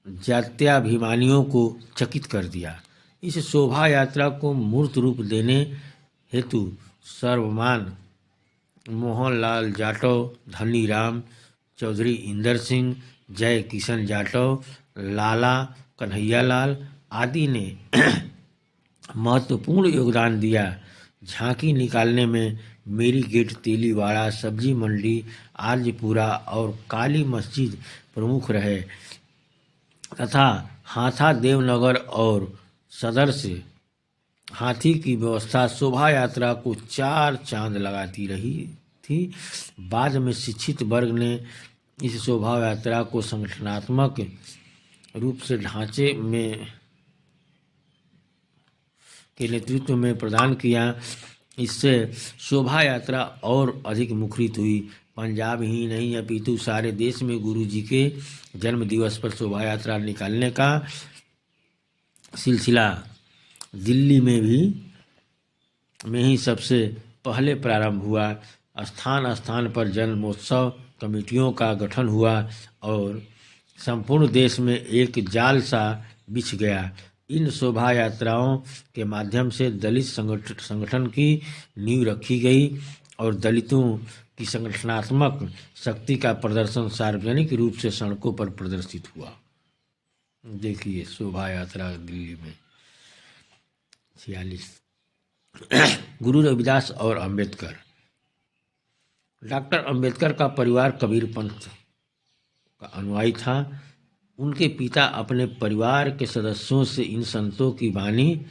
जात्याभिमानियों को चकित कर दिया। इस शोभा यात्रा को मूर्त रूप देने हेतु सर्वमान मोहनलाल जाटव, धनीराम चौधरी, इंदर सिंह, जय किशन जाटव, लाला कन्हैयालाल आदि ने महत्वपूर्ण योगदान दिया। झांकी निकालने में मेरी गेट, तेलीवाड़ा, सब्जी मंडी, आर्यपुरा और काली मस्जिद प्रमुख रहे तथा हाथा, देवनगर और सदर से हाथी की व्यवस्था शोभा यात्रा को 4 चांद लगाती रही थी। बाद में शिक्षित वर्ग ने इस शोभा यात्रा को संगठनात्मक रूप से ढांचे में के नेतृत्व में प्रदान किया। इससे शोभा यात्रा और अधिक मुखरित हुई। पंजाब ही नहीं अपितु सारे देश में गुरु जी के जन्म दिवस पर शोभा यात्रा निकालने का सिलसिला दिल्ली में ही सबसे पहले प्रारंभ हुआ। स्थान स्थान पर जन्मोत्सव कमेटियों का गठन हुआ और संपूर्ण देश में एक जाल सा बिछ गया। इन शोभा यात्राओं के माध्यम से दलित संगठन की नींव रखी गई और दलितों की संगठनात्मक शक्ति का प्रदर्शन सार्वजनिक रूप से सड़कों पर प्रदर्शित हुआ। देखिए शोभा यात्रा दिल्ली में 46। गुरु रविदास और अंबेडकर। डॉक्टर अंबेडकर का परिवार कबीर पंथ का अनुयायी था। उनके पिता अपने परिवार के सदस्यों से इन संतों की वाणी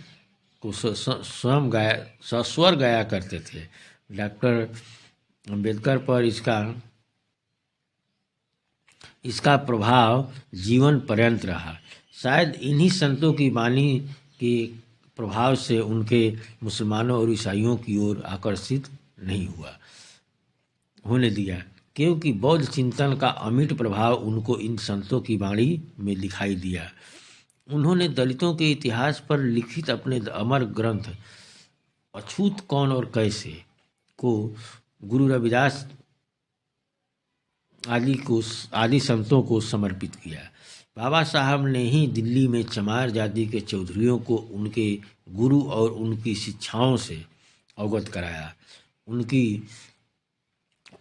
को सस्वर गाया करते थे। डॉक्टर अंबेडकर पर इसका प्रभाव जीवन पर्यंत रहा। शायद इन्हीं संतों की वाणी के प्रभाव से उनके मुसलमानों और ईसाइयों की ओर आकर्षित नहीं होने दिया, क्योंकि बौद्ध चिंतन का अमिट प्रभाव उनको इन संतों की वाणी में दिखाई दिया। उन्होंने दलितों के इतिहास पर लिखित अपने अमर ग्रंथ अछूत कौन और कैसे को गुरु रविदास आदि संतों को समर्पित किया। बाबा साहब ने ही दिल्ली में चमार जाति के चौधरियों को उनके गुरु और उनकी शिक्षाओं से अवगत कराया। उनकी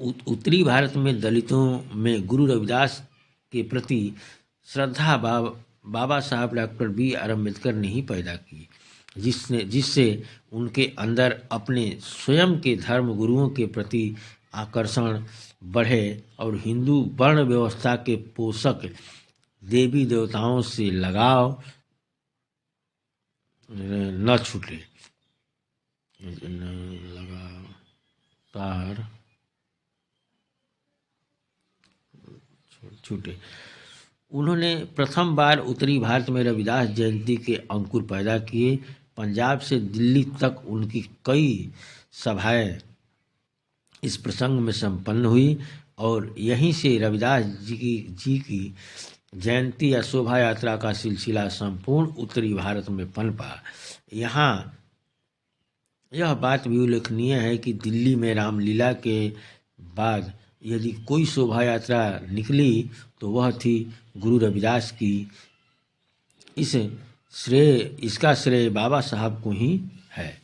उत्तरी भारत में दलितों में गुरु रविदास के प्रति श्रद्धा बाबा साहब डॉक्टर B.R. अम्बेडकर ने ही पैदा की, जिससे उनके अंदर अपने स्वयं के धर्म गुरुओं के प्रति आकर्षण बढ़े और हिंदू वर्ण व्यवस्था के पोषक देवी देवताओं से लगाव न छूटे। उन्होंने प्रथम बार उत्तरी भारत में रविदास जयंती के अंकुर पैदा किए। पंजाब से दिल्ली तक उनकी कई सभाएं इस प्रसंग में संपन्न हुई और यहीं से रविदास जी की जयंती या शोभा यात्रा का सिलसिला संपूर्ण उत्तरी भारत में पनपा। यहाँ यह बात भी उल्लेखनीय है कि दिल्ली में रामलीला के बाद यदि कोई शोभा यात्रा निकली तो वह थी गुरु रविदास की। इसका श्रेय बाबा साहब को ही है।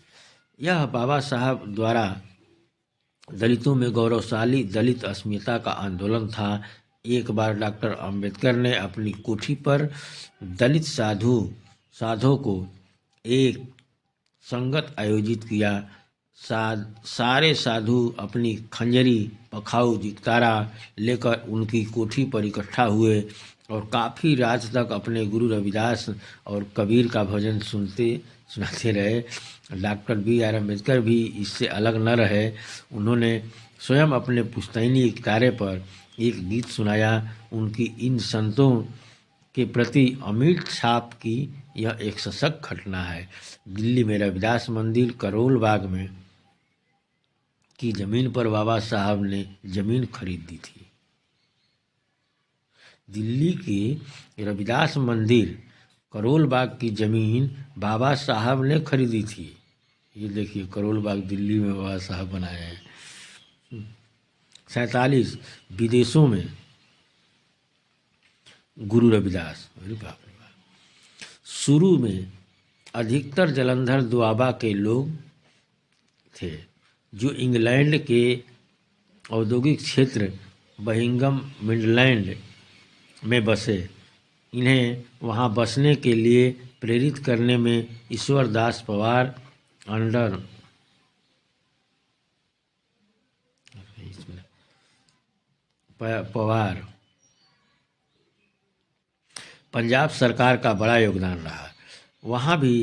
यह बाबा साहब द्वारा दलितों में गौरवशाली दलित अस्मिता का आंदोलन था। एक बार डॉक्टर अंबेडकर ने अपनी कोठी पर दलित साधुओं को एक संगत आयोजित किया। सारे साधु अपनी खंजरी, पखाऊ, जितारा लेकर उनकी कोठी पर इकट्ठा हुए और काफ़ी रात तक अपने गुरु रविदास और कबीर का भजन सुनाते रहे। Doctor B.R. अम्बेडकर भी इससे अलग न रहे। उन्होंने स्वयं अपने पुश्तैनी इकतारे पर एक गीत सुनाया। उनकी इन संतों के प्रति अमिट छाप की यह एक सशक्त घटना है। दिल्ली में रविदास मंदिर करोल बाग में की जमीन पर बाबा साहब ने जमीन खरीद दी थी। दिल्ली के रविदास मंदिर करोल बाग की जमीन बाबा साहब ने खरीदी थी। ये देखिए, करोल बाग दिल्ली में बाबा साहब बनाए हैं। 47 विदेशों में गुरु रविदास, अरे बाप रे बाप। शुरू में अधिकतर जलंधर दोआबा के लोग थे जो इंग्लैंड के औद्योगिक क्षेत्र बहिंगम मिडलैंड में बसे। इन्हें वहां बसने के लिए प्रेरित करने में ईश्वरदास पवार, पंजाब सरकार का बड़ा योगदान रहा। वहाँ भी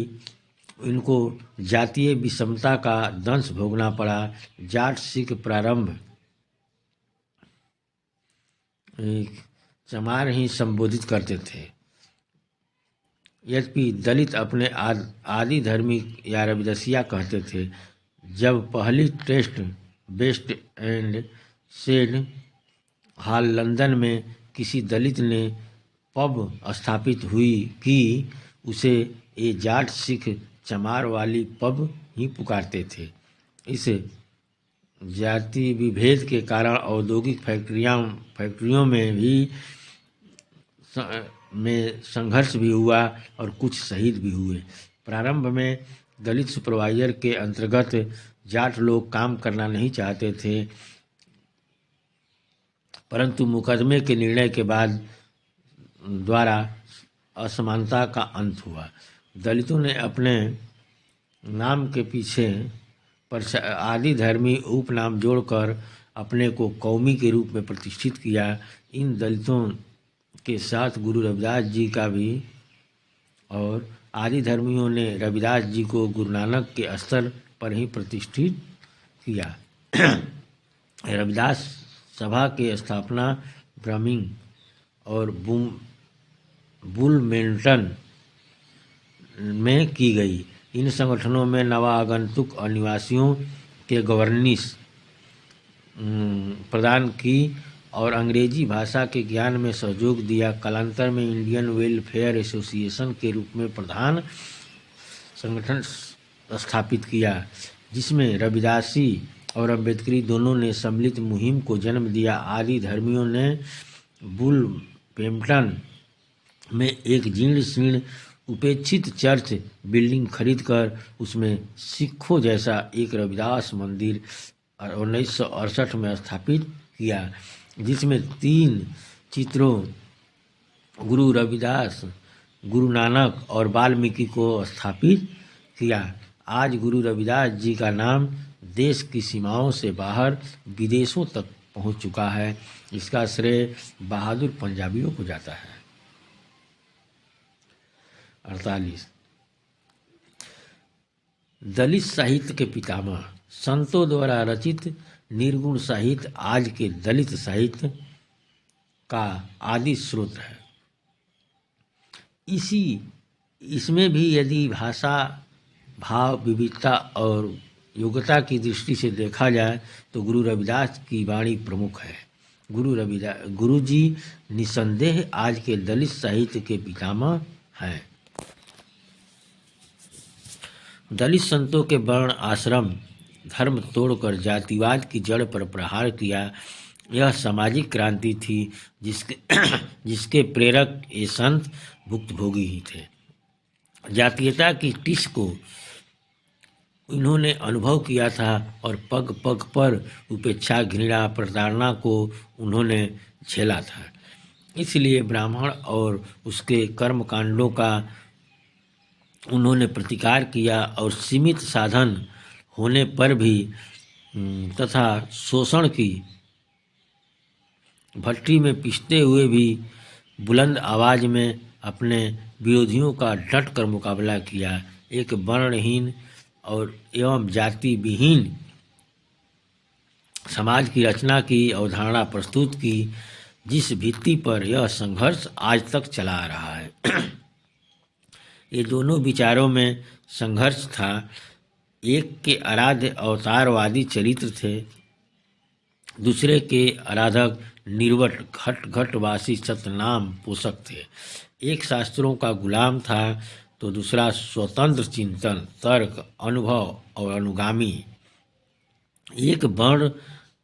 इनको जातीय विषमता का दंश भोगना पड़ा। जाट सिख प्रारंभ चमार ही संबोधित करते थे। यद्यपि दलित अपने आदि धर्मी या रविदसिया कहते थे। जब पहली टेस्ट वेस्ट एंड सेड हॉल लंदन में किसी दलित ने पब स्थापित हुई कि उसे ये जाट सिख चमार वाली पब ही पुकारते थे। इस जाति विभेद के कारण औद्योगिक फैक्ट्रियों में भी संघर्ष भी हुआ और कुछ शहीद भी हुए। प्रारंभ में दलित सुपरवाइजर के अंतर्गत जाट लोग काम करना नहीं चाहते थे, परंतु मुकदमे के निर्णय के बाद द्वारा असमानता का अंत हुआ। दलितों ने अपने नाम के पीछे आदि धर्मी उपनाम जोड़कर अपने को कौमी के रूप में प्रतिष्ठित किया। इन दलितों के साथ गुरु रविदास जी का भी, और आदि धर्मियों ने रविदास जी को गुरु नानक के स्तर पर ही प्रतिष्ठित किया। रविदास सभा की स्थापना ब्रमिंग और बुलमेंटन में की गई। इन संगठनों में नवागंतुक अनिवासियों के गवर्नेंस प्रदान की और अंग्रेजी भाषा के ज्ञान में सहयोग दिया। कालांतर में इंडियन वेलफेयर एसोसिएशन के रूप में प्रधान संगठन स्थापित किया, जिसमें रविदासी और अम्बेडकरी दोनों ने सम्मिलित मुहिम को जन्म दिया। आदि धर्मियों ने बुलमेंटन में एक जीर्ण शीर्ण उपेक्षित चर्च बिल्डिंग खरीदकर उसमें सिखों जैसा एक रविदास मंदिर 1968 में स्थापित किया, जिसमें 3 चित्रों गुरु रविदास, गुरु नानक और वाल्मीकि को स्थापित किया। आज गुरु रविदास जी का नाम देश की सीमाओं से बाहर विदेशों तक पहुंच चुका है। इसका श्रेय बहादुर पंजाबियों को जाता है। 48 दलित साहित्य के पितामह। संतों द्वारा रचित निर्गुण साहित्य आज के दलित साहित्य का आदि स्रोत है। इसमें भी यदि भाषा, भाव, विविधता और योग्यता की दृष्टि से देखा जाए तो गुरु रविदास की वाणी प्रमुख है। गुरु जी निसंदेह आज के दलित साहित्य के पितामह हैं। दलित संतों के वर्ण आश्रम धर्म तोड़कर जातिवाद की जड़ पर प्रहार किया। यह सामाजिक क्रांति थी जिसके प्रेरक ये संत भुक्तभोगी ही थे। जातीयता की टिस को इन्होंने अनुभव किया था और पग पग पर उपेक्षा, घृणा, प्रताड़ना को उन्होंने झेला था। इसलिए ब्राह्मण और उसके कर्म कांडों का उन्होंने प्रतिकार किया और सीमित साधन होने पर भी तथा शोषण की भट्टी में पीसते हुए भी बुलंद आवाज़ में अपने विरोधियों का डट कर मुकाबला किया। एक वर्णहीन और एवं जाति विहीन समाज की रचना की अवधारणा प्रस्तुत की, जिस भित्ति पर यह संघर्ष आज तक चला आ रहा है। ये दोनों विचारों में संघर्ष था। एक के आराध्य अवतारवादी चरित्र थे, दूसरे के आराधक निर्वट घट घटवासी सतनाम पोषक थे। एक शास्त्रों का गुलाम था तो दूसरा स्वतंत्र चिंतन, तर्क, अनुभव और अनुगामी। एक वर्ण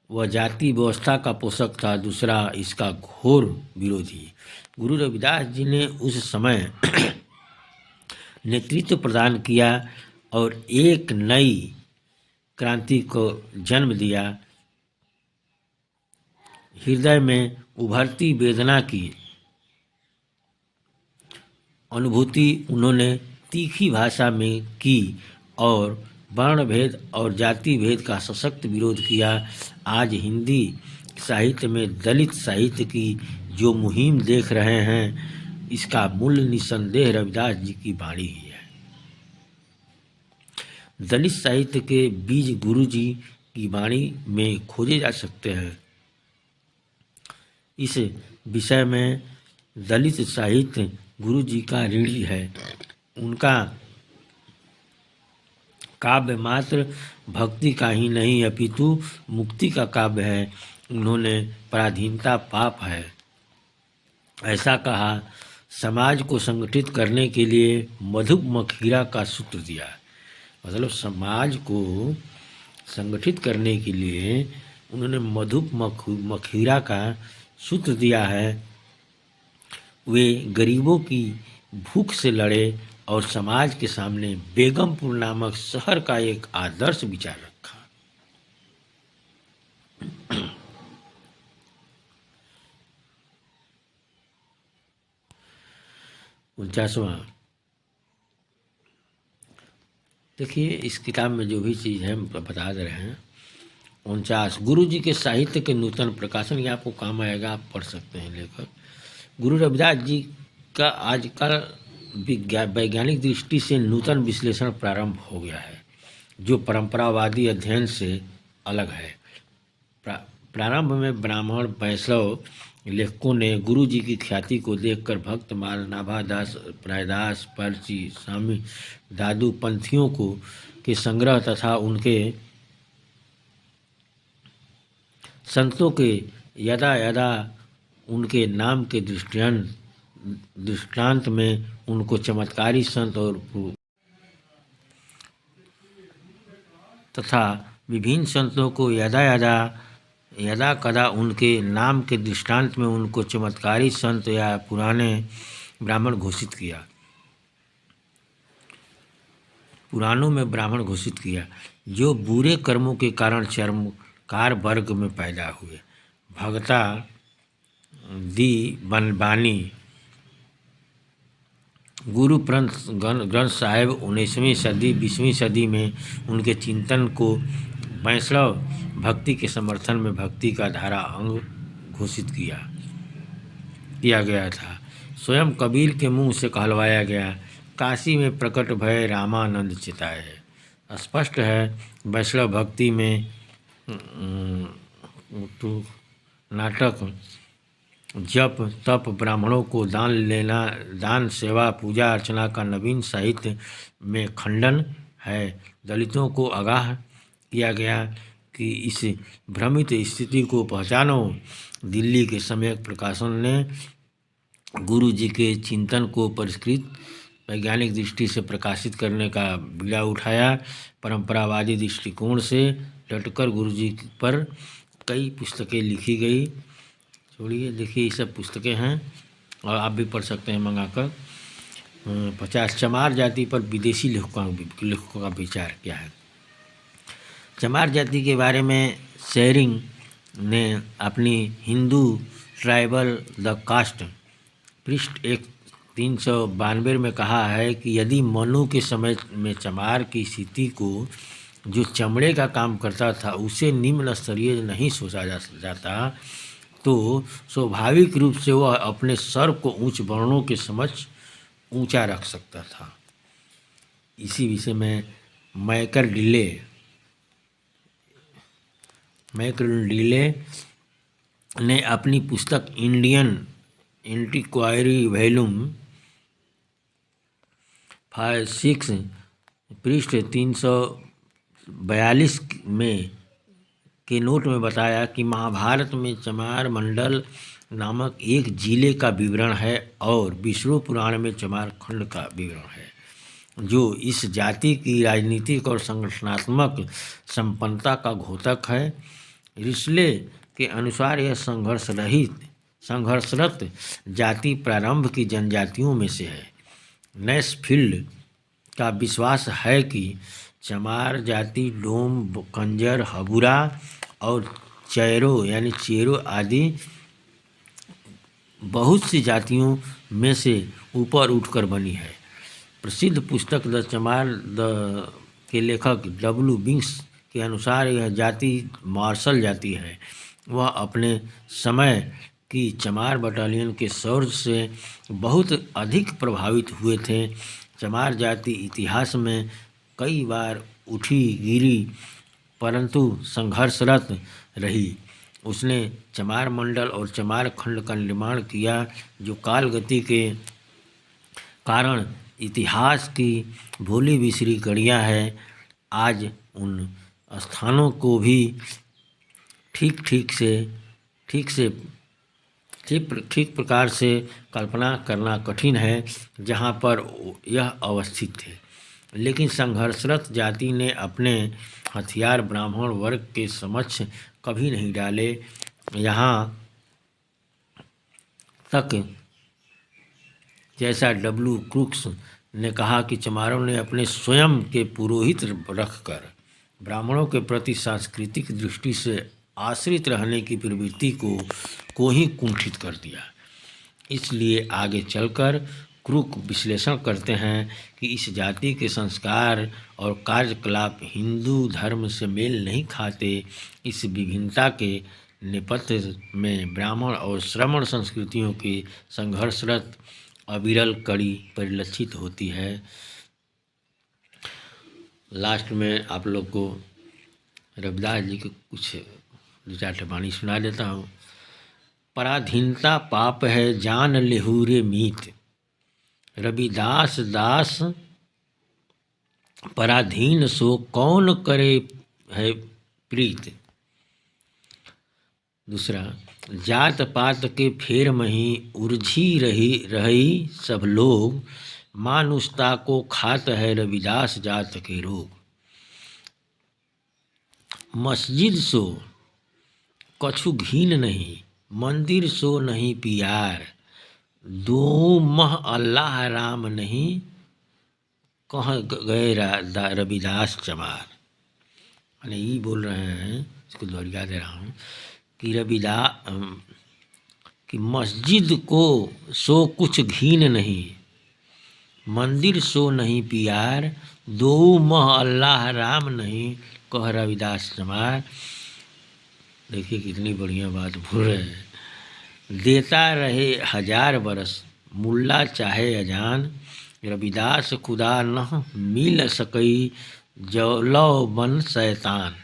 व जाति व्यवस्था का पोषक था, दूसरा इसका घोर विरोधी। गुरु रविदास जी ने उस समय नेतृत्व प्रदान किया और एक नई क्रांति को जन्म दिया। हृदय में उभरती वेदना की अनुभूति उन्होंने तीखी भाषा में की और वर्ण भेद और जाति भेद का सशक्त विरोध किया। आज हिंदी साहित्य में दलित साहित्य की जो मुहिम देख रहे हैं, इसका मूल निसंदेह रविदास जी की वाणी ही है। दलित साहित्य के बीज गुरु जी की वाणी में खोजे जा सकते हैं। इस विषय में दलित साहित्य गुरु जी का ऋणी है। उनका काव्य मात्र भक्ति का ही नहीं अपितु मुक्ति का काव्य है। उन्होंने पराधीनता पाप है ऐसा कहा। समाज को संगठित करने के लिए मधुमक्खीरा का सूत्र दिया। मतलब समाज को संगठित करने के लिए उन्होंने मधुमक्खीरा का सूत्र दिया है। वे गरीबों की भूख से लड़े और समाज के सामने बेगमपुर नामक शहर का एक आदर्श विचार रखा। उनचासवां, देखिए इस किताब में जो भी चीज़ है हम बता दे रहे हैं। 49, गुरु जी के साहित्य के नूतन प्रकाशन, ये आपको काम आएगा, आप पढ़ सकते हैं लेकर। गुरु रविदास जी का आजकल वैज्ञानिक दृष्टि से नूतन विश्लेषण प्रारंभ हो गया है, जो परंपरावादी अध्ययन से अलग है। प्रारंभ में ब्राह्मण, वैष्णव लेखकों ने गुरु जी की ख्याति को देखकर भक्तमाल, नाभादास, प्रायदास, पर्ची, स्वामी दादू पंथियों को के संग्रह तथा उनके संतों के यदा यदा उनके नाम के दृष्टांत में उनको चमत्कारी संत और तथा विभिन्न संतों को यदा कदा उनके नाम के दृष्टांत में उनको चमत्कारी संत या पुराने ब्राह्मण घोषित किया। पुराणों में ब्राह्मण घोषित किया, जो बुरे कर्मों के कारण चर्मकार वर्ग में पैदा हुए। भगता दी बनबानी गुरु ग्रंथ साहिब 19वीं सदी 20वीं सदी में उनके चिंतन को वैष्णव भक्ति के समर्थन में भक्ति का धारा अंग घोषित किया गया था। स्वयं कबीर के मुंह से कहलवाया गया, काशी में प्रकट भय रामानंद चिताए। स्पष्ट है वैष्णव भक्ति में नाटक, जप, तप, ब्राह्मणों को दान लेना, दान, सेवा, पूजा अर्चना का नवीन साहित्य में खंडन है। दलितों को आगाह किया गया कि इस भ्रमित स्थिति को पहचानो। दिल्ली के सम्यक प्रकाशन ने गुरु जी के चिंतन को परिष्कृत वैज्ञानिक दृष्टि से प्रकाशित करने का बीड़ा उठाया। परंपरावादी दृष्टिकोण से डटकर गुरु जी पर कई पुस्तकें लिखी गई। छोड़िए, देखिए ये सब पुस्तकें हैं और आप भी पढ़ सकते हैं मंगाकर। 50 चमार जाति पर विदेशी लेखकों का विचार क्या है। चमार जाति के बारे में शेरिंग ने अपनी हिंदू ट्राइबल द कास्ट पृष्ठ 392 में कहा है कि यदि मनु के समय में चमार की स्थिति को जो चमड़े का काम करता था उसे निम्न स्तरीय नहीं सोचा जाता तो स्वाभाविक रूप से वह अपने सर को उच्च वर्णों के समक्ष ऊंचा रख सकता था। इसी विषय में मैकरडिले ने अपनी पुस्तक इंडियन एंटीक्वायरी वॉल्यूम 6 पृष्ठ 342 में के नोट में बताया कि महाभारत में चमार मंडल नामक एक जिले का विवरण है और विष्णु पुराण में चमार खंड का विवरण है, जो इस जाति की राजनीतिक और संगठनात्मक संपन्नता का घोतक है। रिस्ले के अनुसार यह संघर्षरत जाति प्रारंभ की जनजातियों में से है। नैसफील्ड का विश्वास है कि चमार जाति डोम, कंजर, हबुरा और चेरो आदि बहुत सी जातियों में से ऊपर उठकर बनी है। प्रसिद्ध पुस्तक द चमार के लेखक W. बिंग्स के अनुसार यह जाति मार्शल जाति है। वह अपने समय की चमार बटालियन के शौर्य से बहुत अधिक प्रभावित हुए थे। चमार जाति इतिहास में कई बार उठी गिरी परंतु संघर्षरत रही। उसने चमार मंडल और चमार खंड का निर्माण किया, जो काल गति के कारण इतिहास की भूली बिसरी कड़ियाँ हैं। आज उन स्थानों को भी ठीक प्रकार से कल्पना करना कठिन है जहाँ पर यह अवस्थित थे। लेकिन संघर्षरत जाति ने अपने हथियार ब्राह्मण वर्ग के समक्ष कभी नहीं डाले। यहाँ तक जैसा W. क्रूक्स ने कहा कि चमारों ने अपने स्वयं के पुरोहित रखकर ब्राह्मणों के प्रति सांस्कृतिक दृष्टि से आश्रित रहने की प्रवृत्ति को ही कुंठित कर दिया। इसलिए आगे चलकर क्रूक विश्लेषण करते हैं कि इस जाति के संस्कार और कार्यकलाप हिंदू धर्म से मेल नहीं खाते। इस विभिन्नता के नेपथ्य में ब्राह्मण और श्रमण संस्कृतियों की संघर्षरत अविरल कड़ी परिलक्षित होती है। लास्ट में आप लोग को रविदास जी के कुछ दो चार टिप्पणी सुना देता हूँ। पराधीनता पाप है जान लेहुरे मीत, रविदास दास पराधीन सो कौन करे है प्रीत। दूसरा, जात पात के फेर मही उलझी रही सब लोग, मानुषता को खात है रविदास जात के रोग। मस्जिद सो कछु घीन नहीं, मंदिर सो नहीं पियार, दो मह अल्लाह राम नहीं, कह गए रविदास चमार। मैंने ये बोल रहे हैं, इसको दोहरा दे रहा हूँ कि मस्जिद को सो कुछ घीन नहीं, मंदिर सो नहीं पियार, दो मह अल्लाह राम नहीं, कह रविदास चमार। देखिए कितनी बढ़िया बात बोल रहे हैं। देता रहे 1000 बरस मुल्ला चाहे अजान, रविदास खुदा न मिल सकई जौलो बन शैतान।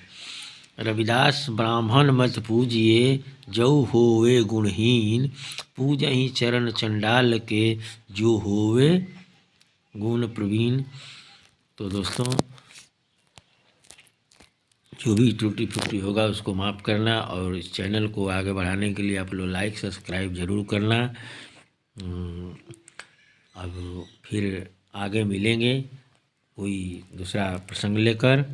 रविदास ब्राह्मण मत पूजिए जो होवे गुणहीन, पूजहि चरण चंडाल के जो होवे गुण प्रवीण। तो दोस्तों, जो भी त्रुटि फुटी होगा उसको माफ़ करना और इस चैनल को आगे बढ़ाने के लिए आप लोग लाइक सब्सक्राइब ज़रूर करना। अब फिर आगे मिलेंगे कोई दूसरा प्रसंग लेकर।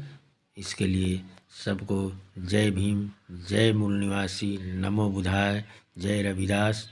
इसके लिए सबको जय भीम, जय मूल निवासी, नमो बुधाय, जय रविदास।